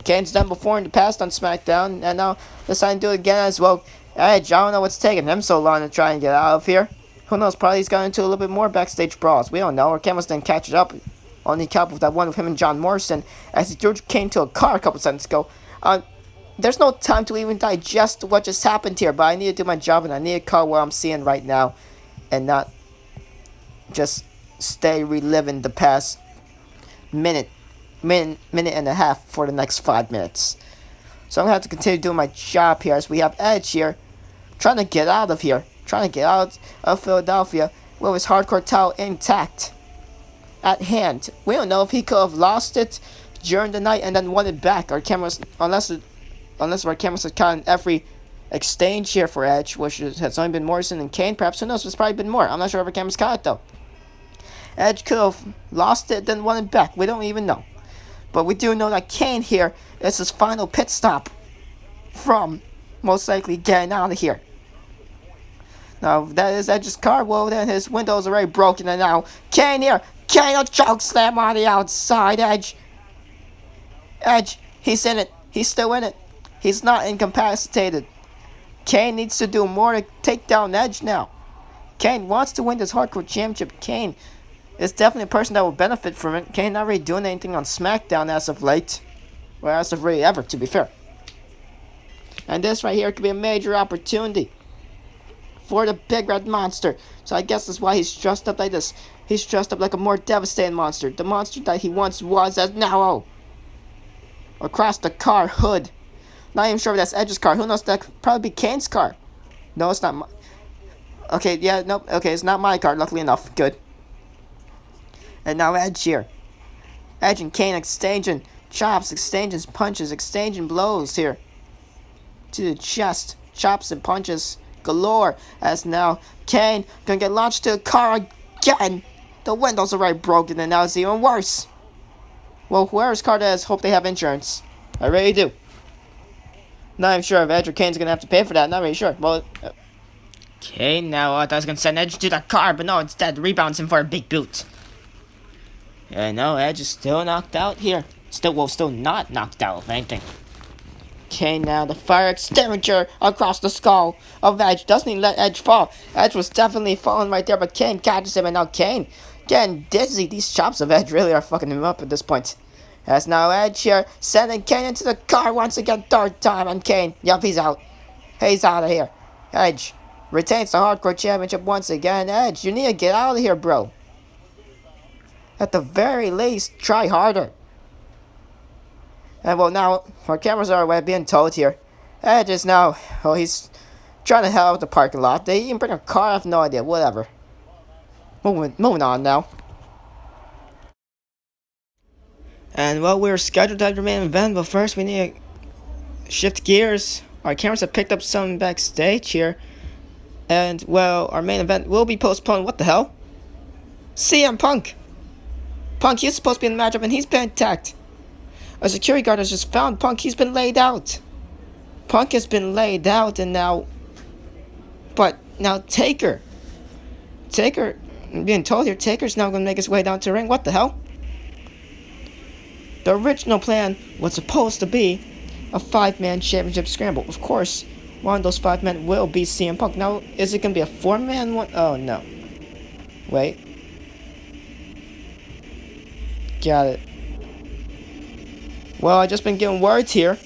Kane's done before in the past on SmackDown, and now deciding to do it again as well. Edge, I don't know what's taking him so long to try and get out of here. Who knows, probably he's got into a little bit more backstage brawls. We don't know, or cameras didn't catch it up. Only couple of that one with him and John Morrison, as he threw Kane to a car a couple seconds ago. There's no time to even digest what just happened here, but I need to do my job, and I need to call what I'm seeing right now, and not just stay reliving the past minute and a half for the next 5 minutes. So I'm gonna have to continue doing my job here, as we have Edge here, trying to get out of here, trying to get out of Philadelphia with his hardcore title intact at hand. We don't know if he could have lost it during the night and then won it back. Our cameras, unless our cameras had caught in every exchange here for Edge, which has only been Morrison and Kane. Perhaps, who knows, there's probably been more. I'm not sure if our cameras caught it though. Edge could have lost it, then won it back. We don't even know. But we do know that Kane here is his final pit stop from most likely getting out of here. Now, if that is Edge's car, well, then his window is already broken, and now Kane here. Kane, a choke slam on the outside. Edge, he's in it. He's still in it. He's not incapacitated. Kane needs to do more to take down Edge now. Kane wants to win this hardcore championship. Kane is definitely a person that will benefit from it. Kane not really doing anything on SmackDown as of late. Well, as of really ever, to be fair. And this right here could be a major opportunity for the big red monster. So I guess that's why he's dressed up like this. He's dressed up like a more devastating monster. The monster that he once was as now. Across the car hood. Not even sure if that's Edge's car. Who knows? That could probably be Kane's car. No, it's not. Okay, yeah, nope. Okay, it's not my car, luckily enough. Good. And now Edge here. Edge and Kane exchanging chops, exchanging punches, exchanging blows here. To the chest. Chops and punches galore. As now Kane gonna get launched to a car again. The window's already broken, and now it's even worse. Well, whoever's car that is, hope they have insurance. I really do. Not even sure if Edge or Kane's gonna have to pay for that. Not really sure. Well, Kane now I thought I was gonna send Edge to the car, but no, instead rebounds him for a big boot. Yeah, no, Edge is still knocked out here. Still not knocked out, if anything. Kane now, the fire extinguisher across the skull of Edge. Doesn't even let Edge fall. Edge was definitely falling right there, but Kane catches him, and now Kane getting dizzy. These chops of Edge really are fucking him up at this point. As now Edge here, sending Kane into the car once again, third time, and Kane, yup, he's out. He's out of here. Edge retains the hardcore championship once again. Edge, you need to get out of here, bro. At the very least, try harder. And well, now our cameras are away, being told here. Edge is now, well, he's trying to hell out the parking lot. They even bring a car, I have no idea, whatever. Moving on now. And well, we're scheduled to have the main event, but first we need to shift gears. Our cameras have picked up some backstage here. And well, our main event will be postponed. What the hell? CM Punk! Punk, he's supposed to be in the matchup, and he's been attacked. A security guard has just found Punk. He's been laid out. Punk has been laid out, and now... But now Taker, I'm being told here, Taker's now going to make his way down to the ring. What the hell? The original plan was supposed to be a 5-man championship scramble. Of course, one of those 5 men will be CM Punk. Now, is it going to be a 4-man one? Oh, no. Wait. Got it. Well, I just been getting words here.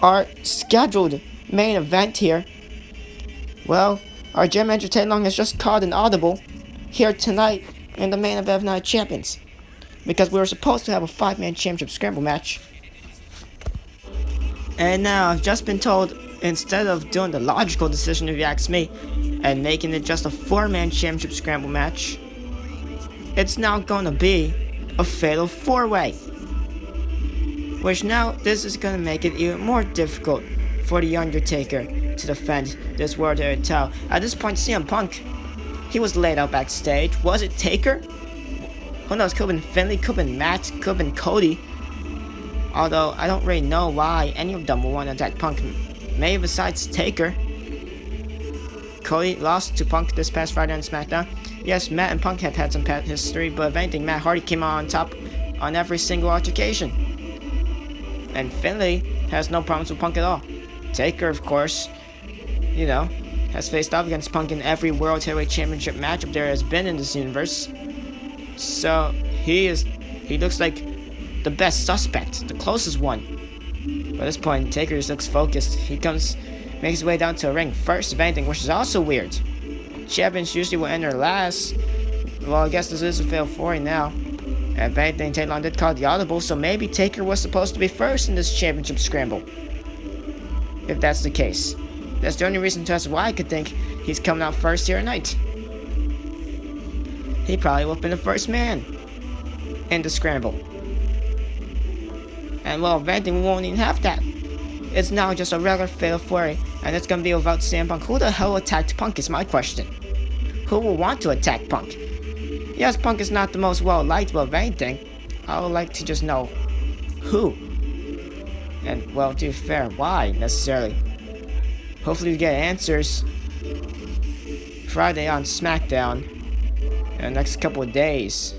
Our scheduled main event here. Well, our Gem Entertainment has just called an audible here tonight in the main event of Night Champions. Because we were supposed to have a 5-man championship scramble match. And now I've just been told, instead of doing the logical decision if you ask me, and making it just a 4-man championship scramble match, it's now gonna be a fatal 4-way. Which now, this is gonna make it even more difficult for the Undertaker to defend this World Heavyweight title. At this point, CM Punk, he was laid out backstage. Was it Taker? Who knows? Could have been Finlay, could have been Matt, could have been Cody. Although, I don't really know why any of them would want to attack Punk. Maybe besides Taker. Cody lost to Punk this past Friday on SmackDown. Yes, Matt and Punk have had some past history, but if anything, Matt Hardy came out on top on every single altercation. And Finlay has no problems with Punk at all. Taker, of course, you know, has faced off against Punk in every World Heavyweight Championship matchup there has been in this universe. So, he looks like the best suspect, the closest one. But at this point, Taker just looks focused. He makes his way down to a ring first, if anything, which is also weird. Champions usually will enter last. Well, I guess this is a fail for him now. If anything, Taylor did call the audible, so maybe Taker was supposed to be first in this championship scramble. If that's the case. That's the only reason to us why I could think he's coming out first here tonight. He probably would have been the first man in the scramble. And well, if anything, we won't even have that. It's now just a regular fatal 4-way, and it's gonna be without CM Punk. Who the hell attacked Punk is my question. Who will want to attack Punk? Yes, Punk is not the most well-liked, but if anything, I would like to just know who. And, well, to be fair, why, necessarily? Hopefully we get answers Friday on SmackDown in the next couple of days.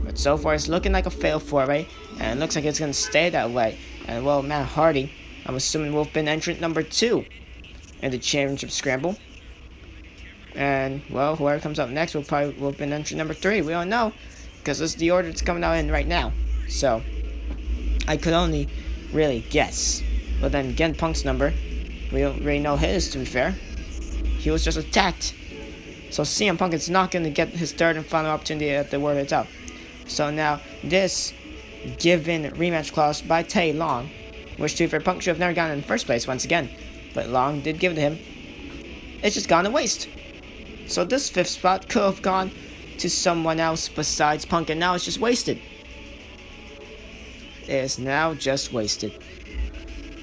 But so far, it's looking like a fatal 4-way, and it looks like it's going to stay that way. And, well, Matt Hardy, I'm assuming, will have been entrant number 2 in the championship scramble. And, well, whoever comes up next will have been entrant number 3. We don't know, because this is the order that's coming out in right now. So, I could only really guess. But then again, Punk's number, we don't really know his, to be fair. He was just attacked. So CM Punk is not going to get his third and final opportunity at the World Heavyweight title. So now, this given rematch clause by Tay Long, which to be fair, Punk should have never gotten in the first place once again. But Long did give it to him. It's just gone to waste. So this 5th spot could have gone to someone else besides Punk, and now it's just wasted. It is now just wasted.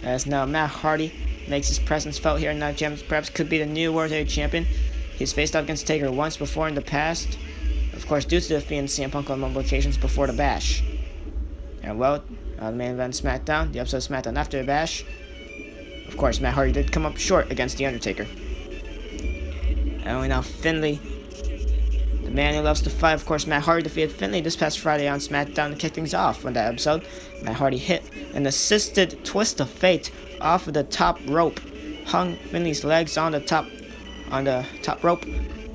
As now Matt Hardy makes his presence felt here in Night Champions, perhaps could be the new World Heavyweight Champion. He's faced off against Taker once before in the past. Of course, due to the defeat in CM Punk on multiple occasions before the Bash. And well, the main event SmackDown, the episode of SmackDown after the Bash. Of course, Matt Hardy did come up short against The Undertaker. And only now Finlay, the man who loves to fight. Of course, Matt Hardy defeated Finlay this past Friday on SmackDown to kick things off on that episode. Matt Hardy hit an assisted twist of fate off of the top rope, hung Finlay's legs on the top rope,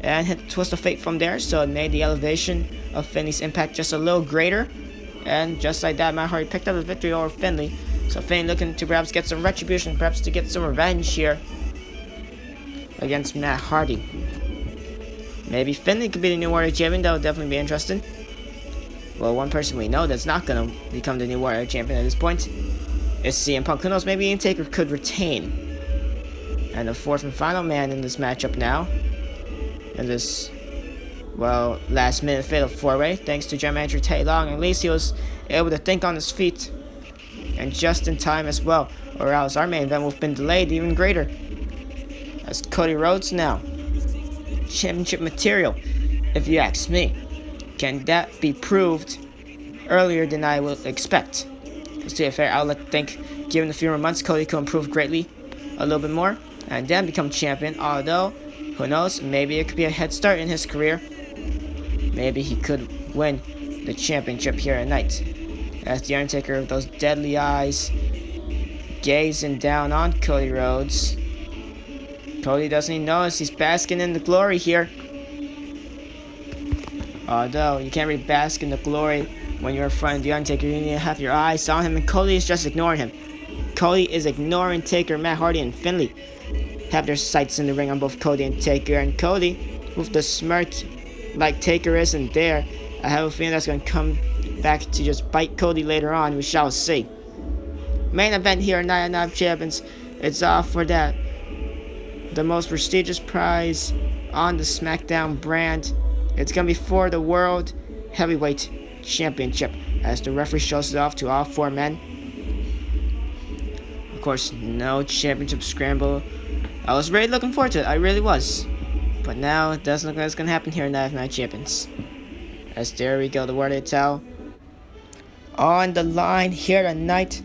and hit the twist of fate from there. So it made the elevation of Finlay's impact just a little greater. And just like that, Matt Hardy picked up the victory over Finlay. So Finlay looking to perhaps get some retribution, perhaps to get some revenge here against Matt Hardy. Maybe Finlay could be the new Warrior Champion. That would definitely be interesting. Well, one person we know that's not going to become the new Warrior Champion at this point is CM Punk. Who knows, maybe Taker could retain. And the 4th and final man in this matchup now, in this, well, last minute fatal 4-way, thanks to General Manager Tay Long. At least he was able to think on his feet, and just in time as well, or else our main event would have been delayed even greater. As Cody Rhodes now, championship material, if you ask me. Can that be proved earlier than I would expect? To be fair, I would like to think, given a few more months, Cody could improve greatly, a little bit more, and then become champion. Although, who knows, maybe it could be a head start in his career. Maybe he could win the championship here tonight. As the Undertaker with those deadly eyes gazing down on Cody Rhodes. Cody doesn't even notice he's basking in the glory here. Although, you can't really bask in the glory when you're in front of the Undertaker. You need to have your eyes on him, and Cody is just ignoring him. Cody is ignoring Taker, Matt Hardy, and Finlay. Have their sights in the ring on both Cody and Taker. And Cody, with the smirk like Taker isn't there, I have a feeling that's going to come back to just bite Cody later on. We shall see. Main event here, Night of Night Champions. It's off for that. The most prestigious prize on the SmackDown brand. It's gonna be for the World Heavyweight Championship as the referee shows it off to all 4 men. Of course, no championship scramble. I was really looking forward to it. I really was. But now it doesn't look like it's gonna happen here in Night of Night Champions. As there we go, the World title on the line here tonight.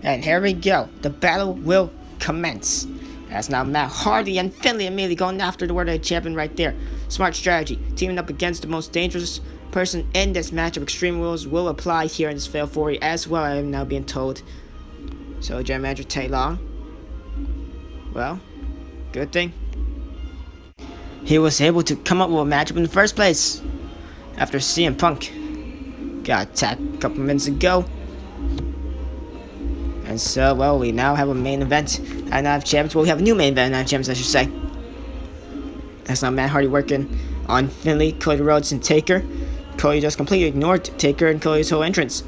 And here we go. The battle will commence. As now Matt Hardy and Finlay immediately going after the World Champion right there. Smart strategy. Teaming up against the most dangerous person in this matchup. Extreme rules will apply here in this Fatal 4 as well. I am now being told. So General Manager Tai Long. Well, good thing he was able to come up with a matchup in the first place. After CM Punk got attacked a couple minutes ago. And so, well, we now have a main event at Night of Champions. Well, we have a new main event at Night of Champions, I should say. That's now Matt Hardy working on Finlay, Cody Rhodes, and Taker. Cody just completely ignored Taker and Cody's whole entrance.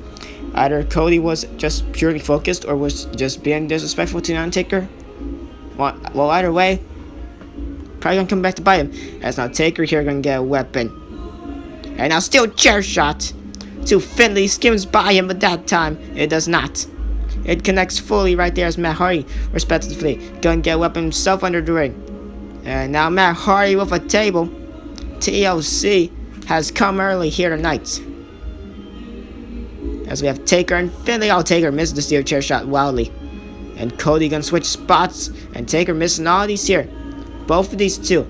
Either Cody was just purely focused or was just being disrespectful to the Undertaker. Well, either way, probably gonna come back to bite him. As now Taker here gonna get a weapon. And now still chair shot to Finlay, skims by him, but that time it does not. It connects fully right there as Matt Hardy, respectively, gonna get a weapon himself under the ring. And now Matt Hardy with a table. TLC has come early here tonight. As we have Taker and Finlay. Oh, Taker missed the steel chair shot wildly. And Cody gonna switch spots. And Taker missing all these here. Both of these two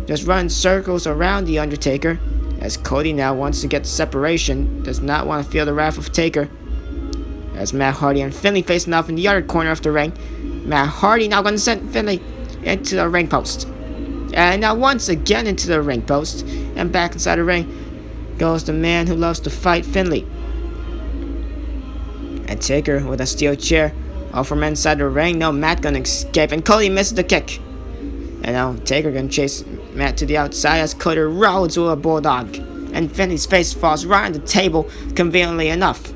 just running circles around the Undertaker. As Cody now wants to get separation. Does not want to feel the wrath of Taker. As Matt Hardy and Finlay facing off in the other corner of the ring. Matt Hardy now gonna send Finlay into the ring post. And now once again into the ring post. And back inside the ring goes the man who loves to fight, Finlay. And Taker with a steel chair. All from inside the ring. No, Matt gonna escape. And Cody misses the kick. And now Taker gonna chase Matt to the outside as Cody Rhodes with a bulldog. And Finlay's face falls right on the table, conveniently enough.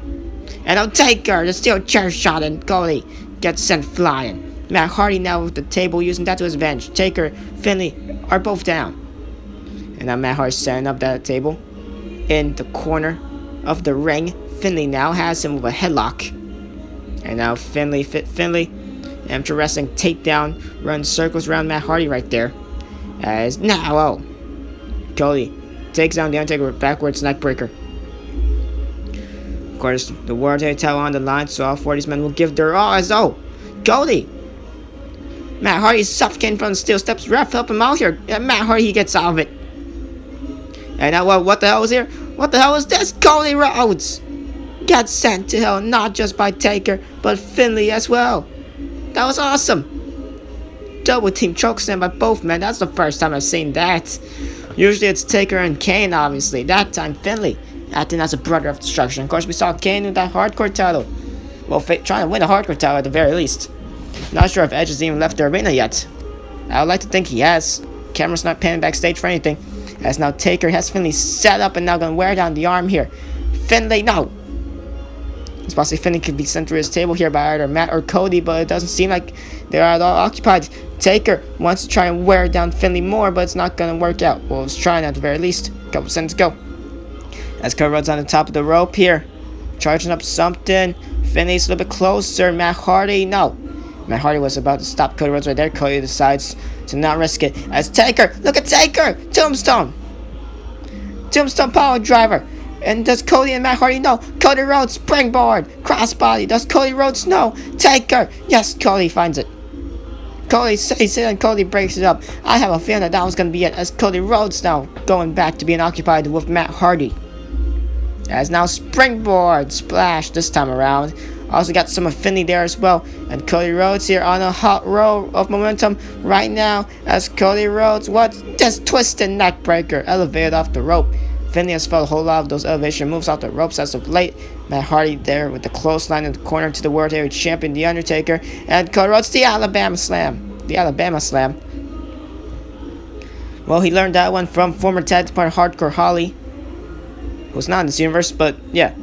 And now Taker, the steel chair shot, and Cody gets sent flying. Matt Hardy now with the table, using that to his advantage. Taker, Finlay are both down. And now Matt Hardy setting up that table in the corner of the ring. Finlay now has him with a headlock. And now Finlay, amateur wrestling takedown, runs circles around Matt Hardy right there. As now, Cody takes down the Undertaker with backwards neckbreaker. Of course, the World title on the line, so all 4 of these men will give their all. As Cody, Matt Hardy is suffocating from the steel steps. Ref, help him out here. And Matt Hardy, he gets out of it. And now, what the hell is here? What the hell is this? Cody Rhodes gets sent to hell, not just by Taker, but Finlay as well. That was awesome. Double team chokeslam by both men. That's the first time I've seen that. Usually it's Taker and Kane, obviously. That time, Finlay acting as a brother of destruction. Of course, we saw Kane with that hardcore title. Well, trying to win a hardcore title at the very least. Not sure if Edge has even left the arena yet. I would like to think he has. Camera's not panning backstage for anything. As now Taker has Finlay set up and now going to wear down the arm here. Finlay, no. It's possibly Finlay could be sent to his table here by either Matt or Cody, but it doesn't seem like they're at all occupied. Taker wants to try and wear down Finlay more, but it's not going to work out. Well, it's trying at the very least. A couple seconds go. As Cody Rhodes on the top of the rope here. Charging up something. Finlay's a little bit closer. Matt Hardy, no. Matt Hardy was about to stop Cody Rhodes right there. Cody decides to not risk it. As Taker, look at Taker! Tombstone! Tombstone power driver. And does Cody and Matt Hardy know? Cody Rhodes, springboard, crossbody. Does Cody Rhodes know? Taker, yes, Cody finds it. Cody says it and Cody breaks it up. I have a feeling that was going to be it, as Cody Rhodes now going back to being occupied with Matt Hardy. As now springboard splash this time around. Also got some of Finlay there as well. And Cody Rhodes here on a hot roll of momentum right now. As Cody Rhodes, what's this twisted neck breaker elevated off the rope. Finlay has felt a whole lot of those elevation moves off the ropes as of late. Matt Hardy there with the clothesline in the corner to the World Heavyweight Champion, The Undertaker. And Cody Rhodes, the Alabama Slam. The Alabama Slam. Well, he learned that one from former tag team partner Hardcore Holly, who's not in this universe, but yeah.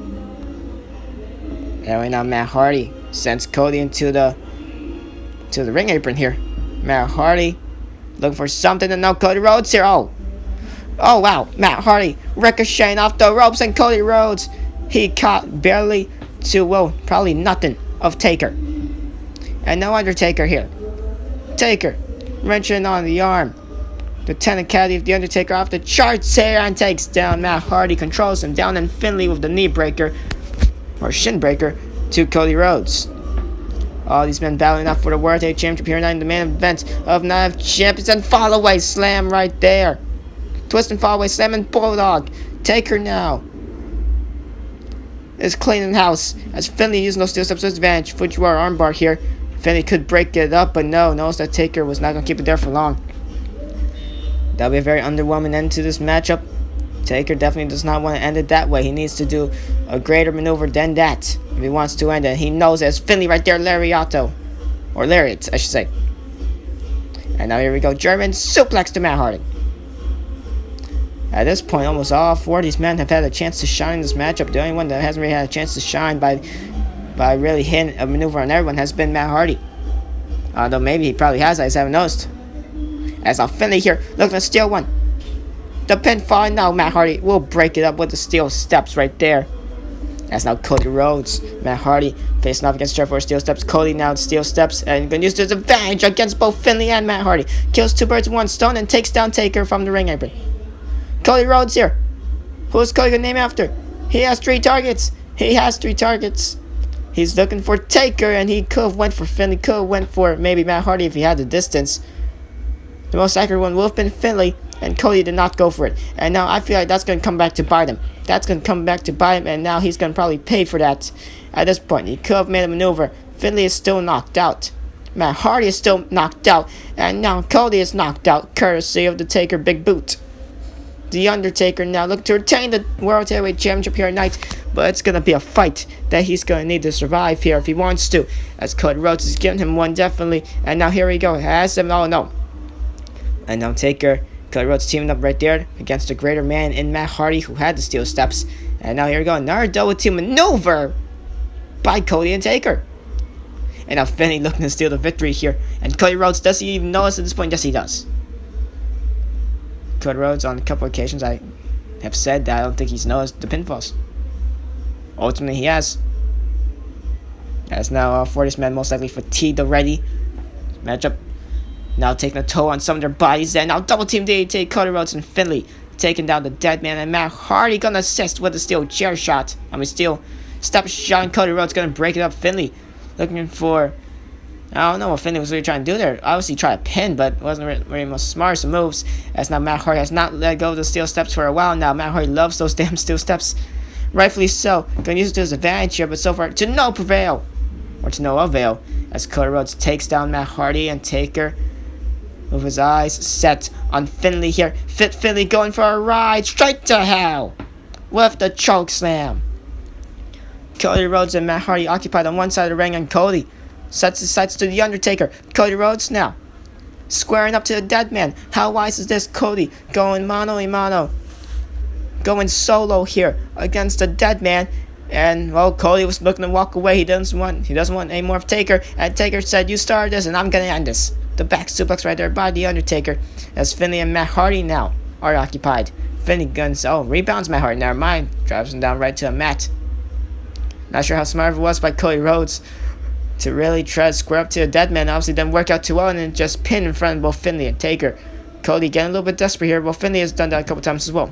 Anyway, now Matt Hardy sends Cody into the ring apron here. Matt Hardy looking for something to know Cody Rhodes here. Oh, Oh wow, Matt Hardy ricocheting off the ropes, and Cody Rhodes, he caught barely to, well, probably nothing of Taker. And no Undertaker here. Taker wrenching on the arm. The technicality of the Undertaker off the charts here, and takes down Matt Hardy, controls him down, and Finlay with the knee breaker, or shin breaker, to Cody Rhodes. All these men battling out for the World Heavyweight Championship here tonight in the main event of Night of Champions, and fall away slam right there. Twist and fall away slam, and Bulldog. Taker now is cleaning house as Finlay using those steel steps to his advantage. Fujiwara armbar here. Finlay could break it up, but no, knows that Taker was not going to keep it there for long. That'll be a very underwhelming end to this matchup. Taker definitely does not want to end it that way. He needs to do a greater maneuver than that if he wants to end it. He knows it's Finlay right there, Lariato. Or Lariat, I should say. And now here we go. German suplex to Matt Hardy. At this point, almost all four of these men have had a chance to shine in this matchup. The only one that hasn't really had a chance to shine by really hitting a maneuver on everyone has been Matt Hardy. Although maybe he probably has, I just haven't noticed. As I'll Finlay here, looking to steal one. The pinfall, now Matt Hardy will break it up with the steel steps right there. As now Cody Rhodes, Matt Hardy facing off against Trevor steel steps. Cody now steel steps and going to use his advantage against both Finlay and Matt Hardy. Kills two birds with one stone and takes down Taker from the ring apron. Cody Rhodes here. Who is Cody going to name after? He has 3 targets. He's looking for Taker, and he could have went for Finlay. Could have went for maybe Matt Hardy if he had the distance. The most accurate one would have been Finlay, and Cody did not go for it. And now I feel like that's going to come back to bite him. And now he's going to probably pay for that at this point. He could have made a maneuver. Finlay is still knocked out. Matt Hardy is still knocked out. And now Cody is knocked out, courtesy of the Taker Big Boot. The Undertaker now looking to retain the World Heavyweight Championship here tonight, but it's going to be a fight that he's going to need to survive here if he wants to, as Cody Rhodes is giving him one definitely. And now here we go, has him, oh no. And now Taker, Cody Rhodes teaming up right there against the greater man in Matt Hardy, who had the steel steps. And now here we go, another double team maneuver by Cody and Taker. And now Finlay looking to steal the victory here. And Cody Rhodes, does he even notice at this point? Yes, he does. Cody Rhodes, on a couple of occasions, I have said that I don't think he's noticed the pinfalls. Ultimately, he has. As now 40 men most likely fatigued already. Matchup now taking a toll on some of their bodies. And now double team DDT, Cody Rhodes and Finlay taking down the dead man. And Matt Hardy gonna assist with a steel chair shot. Steel step shot, and Cody Rhodes gonna break it up. Finlay looking for, I don't know what Finlay was really trying to do there. Obviously try to pin, but it wasn't really most smart moves. As now Matt Hardy has not let go of the steel steps for a while now. Matt Hardy loves those damn steel steps. Rightfully so. Gonna use it to his advantage here, but so far to no avail. As Cody Rhodes takes down Matt Hardy, and Taker with his eyes set on Finlay here. Finlay going for a ride straight to hell with the choke slam. Cody Rhodes and Matt Hardy occupied on one side of the ring, and Cody sets his sights to the Undertaker. Cody Rhodes now squaring up to the dead man. How wise is this? Cody going mano a mano, going solo here against the dead man. And well, Cody was looking to walk away. He doesn't want any more of Taker. And Taker said, "You started this, and I'm gonna end this." The back suplex right there by the Undertaker. As Finlay and Matt Hardy now are occupied. Finlay guns, rebounds Matt Hardy. Never mind, drives him down right to a mat. Not sure how smart it was by Cody Rhodes to really try to square up to the dead man. Obviously didn't work out too well, and then just pin in front of both Finlay and Taker. Cody getting a little bit desperate here, but Finlay has done that a couple times as well,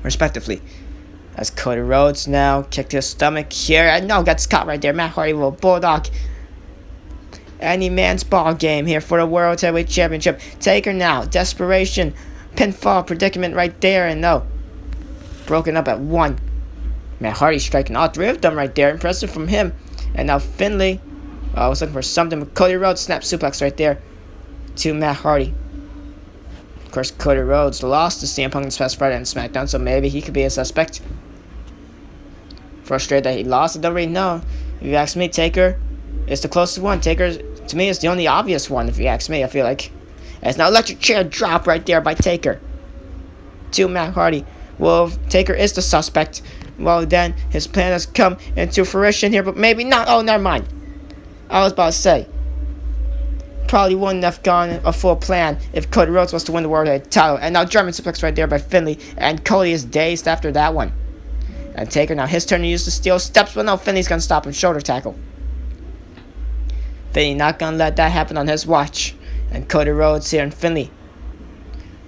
respectively. As Cody Rhodes now kick to his stomach here, and no, gets caught right there. Matt Hardy will bulldog. Any man's ball game here for the World Heavyweight Championship. Taker now, desperation, pinfall predicament right there, and no, broken up at 1. Matt Hardy striking all 3 of them right there. Impressive from him. And now Finlay was looking for something, but Cody Rhodes snap suplex right there to Matt Hardy. Of course, Cody Rhodes lost to CM Punk this past Friday on SmackDown, so maybe he could be a suspect. Frustrated that he lost, I don't really know. If you ask me, Taker is the closest one. Taker, to me, is the only obvious one, if you ask me, I feel like. As now electric chair drop right there by Taker to Matt Hardy. Well, if Taker is the suspect, well then, his plan has come into fruition here, but maybe not. Oh, never mind. I was about to say, probably wouldn't have gone a full plan if Cody Rhodes was to win the World Heavyweight title. And now German suplex right there by Finlay, and Cody is dazed after that one. And Taker, now his turn to use the steel steps, but no, Finlay's gonna stop him. Shoulder tackle. Finlay not gonna let that happen on his watch. And Cody Rhodes here and Finlay.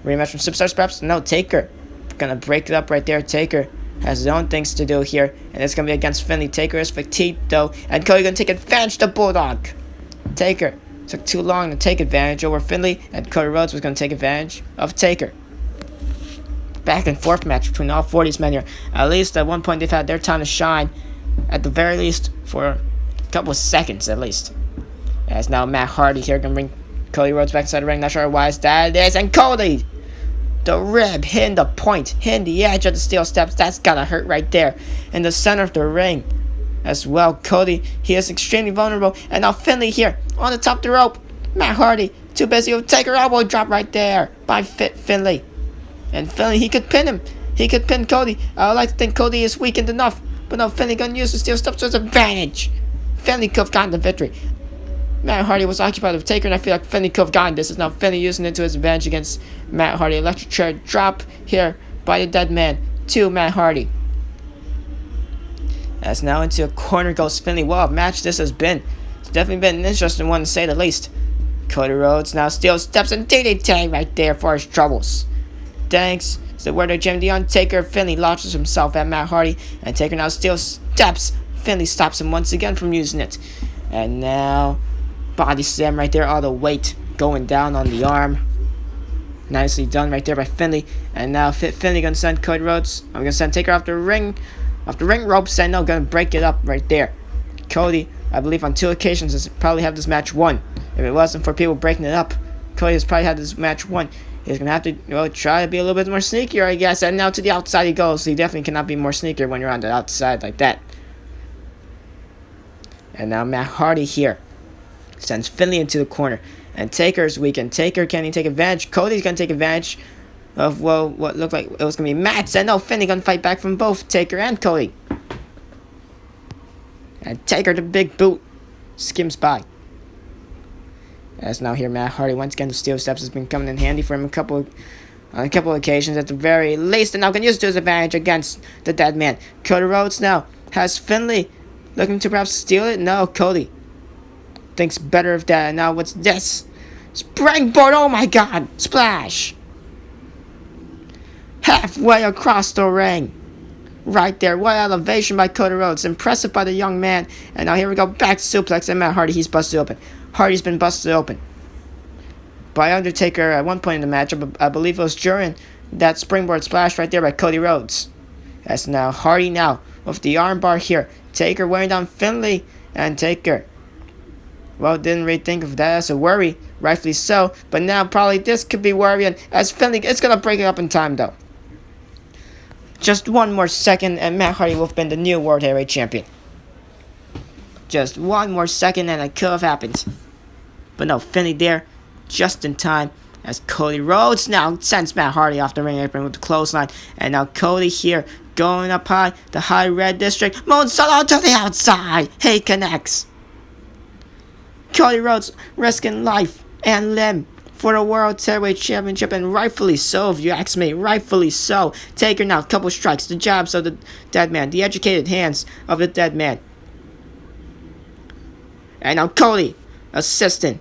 Rematch from Superstars perhaps? No, Taker gonna break it up right there. Taker has his own things to do here, and it's gonna be against Finlay. Taker is fatigued though, and Cody gonna take advantage of the Bulldog. Taker took too long to take advantage over Finlay, and Cody Rhodes was gonna take advantage of Taker. Back and forth match between all 40s men here. At least at one point they've had their time to shine, at the very least for a couple of seconds at least. As now Matt Hardy here gonna bring Cody Rhodes back inside the ring. Not sure why that is, and Cody, the rib hitting the point, hitting the edge of the steel steps. That's gotta hurt right there in the center of the ring. As well, Cody, he is extremely vulnerable, and now Finlay here on the top of the rope. Matt Hardy too busy to take her elbow drop right there by Finlay. And Finlay, he could pin him. He could pin Cody. I would like to think Cody is weakened enough. But no, Finlay gonna use the steel steps to his advantage. Finlay could have gotten the victory. Matt Hardy was occupied with Taker, and I feel like Finlay could have gotten this. Is now Finlay using it to his advantage against Matt Hardy. Electric chair drop here by the dead man to Matt Hardy. As now into a corner goes Finlay. What a match this has been. It's definitely been an interesting one to say the least. Cody Rhodes now steel steps and DDT right there for his troubles. Thanks to the word of Jim the Undertaker, Finlay launches himself at Matt Hardy, and Taker now steel steps. Finlay stops him once again from using it. And now body slam right there, all the weight going down on the arm. Nicely done right there by Finlay. And now Finlay gonna send Cody Rhodes. I'm gonna send Taker off the ring ropes, and no, gonna break it up right there. Cody, I believe on 2 occasions, has probably had this match won. If it wasn't for people breaking it up, Cody has probably had this match won. He's gonna have to try to be a little bit more sneakier, I guess. And now to the outside he goes. He definitely cannot be more sneakier when you're on the outside like that. And now Matt Hardy here sends Finlay into the corner, and Taker is weak, and Taker can he take advantage? Cody's gonna take advantage of what looked like it was gonna be Matt's, and no, Finlay gonna fight back from both Taker and Cody. And Taker, the big boot, skims by. As now here Matt Hardy once again, the steel steps has been coming in handy for him on a couple of occasions at the very least, and now can use it to his advantage against the dead man. Cody Rhodes now has Finlay looking to perhaps steal it. No, Cody thinks better of that. And now what's this? Springboard, oh my god! Splash! Halfway across the ring. Right there. What elevation by Cody Rhodes. Impressive by the young man. And now here we go. Back suplex, and Matt Hardy, he's busted open. Hardy's been busted open by Undertaker at one point in the match. I believe it was during that springboard splash right there by Cody Rhodes. As now Hardy now with the armbar here. Taker wearing down Finlay, and Taker, well, didn't really think of that as a worry. Rightfully so. But now probably this could be worrying, as Finlay, it's going to break it up in time though. Just one more second and Matt Hardy will have been the new World Heavyweight Champion. Just one more second and it could have happened. But no, Finlay there just in time as Cody Rhodes now sends Matt Hardy off the ring apron with the clothesline. And now Cody here going up high, the high red district. Moonsault to the outside. He connects. Cody Rhodes risking life and limb for the World Heavyweight Championship, and rightfully so, if you ask me, rightfully so. Taker now, couple strikes, the jabs of the dead man, the educated hands of the dead man. And now Cody assisting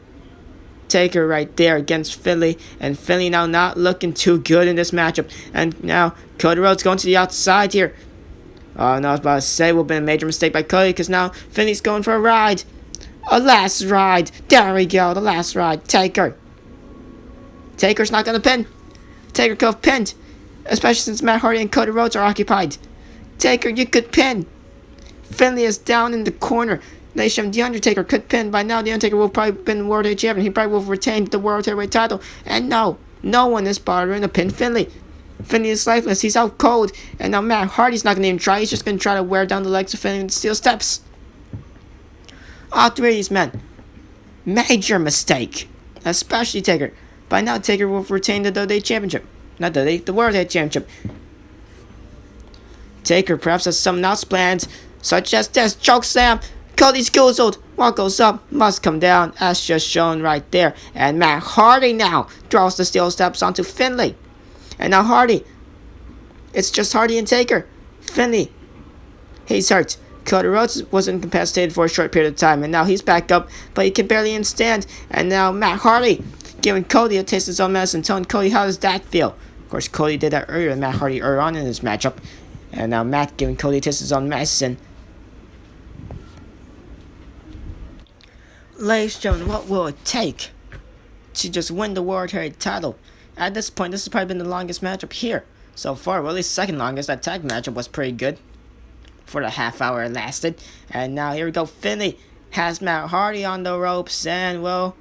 Taker right there against Finlay, and Finlay now not looking too good in this matchup. And now Cody Rhodes going to the outside here. Oh no, I was about to say it would have been a major mistake by Cody, because now Finlay's going for a ride. A last ride. There we go, the last ride. Taker's not going to pin. Taker could have pinned, especially since Matt Hardy and Cody Rhodes are occupied. Taker, you could pin. Finlay is down in the corner. Nation, the Undertaker could pin. By now, the Undertaker will probably been World Heavyweight Champion. He probably will have retained the World Heavyweight title. And no one is bothering to pin Finlay. Finlay is lifeless. He's out cold. And now Matt Hardy's not going to even try. He's just going to try to wear down the legs of Finlay with steel steps. All three of these men. Major mistake. Especially Taker. By now, Taker will retain the WWE Championship. Not the World Heavyweight Championship. Taker perhaps has some else planned, such as this. Choke slam. Cody's goozled. What goes up must come down, as just shown right there. And Matt Hardy now draws the steel steps onto Finlay. And now Hardy. It's just Hardy and Taker. Finlay. He's hurt. Cody Rhodes was incapacitated for a short period of time, and now he's back up, but he can barely even stand. And now Matt Hardy giving Cody a taste of his own medicine, telling Cody how does that feel. Of course, Cody did that earlier than Matt Hardy earlier on in this matchup. And now Matt giving Cody a taste of his own medicine. Ladies and gentlemen, what will it take to just win the World Heavyweight title? At this point, this has probably been the longest matchup here so far. Well, at least second longest. That tag matchup was pretty good for the half hour it lasted. And now here we go. Finlay has Matt Hardy on the ropes. And, well,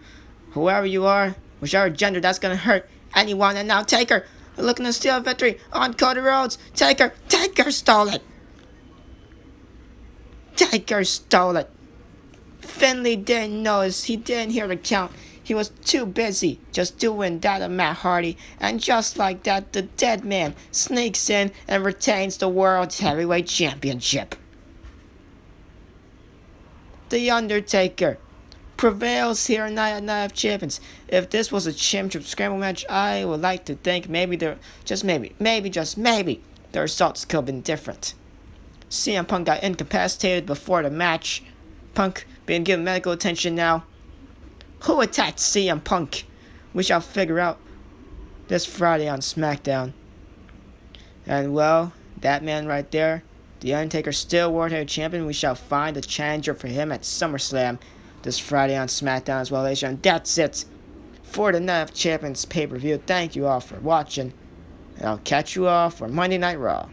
whoever you are, whichever gender, that's going to hurt anyone. And now Taker looking to steal a victory on Cody Rhodes. Taker stole it. Taker stole it. Finlay didn't notice. He didn't hear the count. He was too busy just doing that of Matt Hardy. And just like that, the dead man sneaks in and retains the World Heavyweight Championship. The Undertaker prevails here in Night of Champions. If this was a championship scramble match, I would like to think maybe the results could have been different. CM Punk got incapacitated before the match. Punk being given medical attention now. Who attacked CM Punk? We shall figure out this Friday on SmackDown. And well, that man right there, The Undertaker, still World Heavyweight Champion. We shall find a challenger for him at SummerSlam this Friday on SmackDown as well, ladies and gentlemen. That's it for the Night of Champions pay-per-view. Thank you all for watching, and I'll catch you all for Monday Night Raw.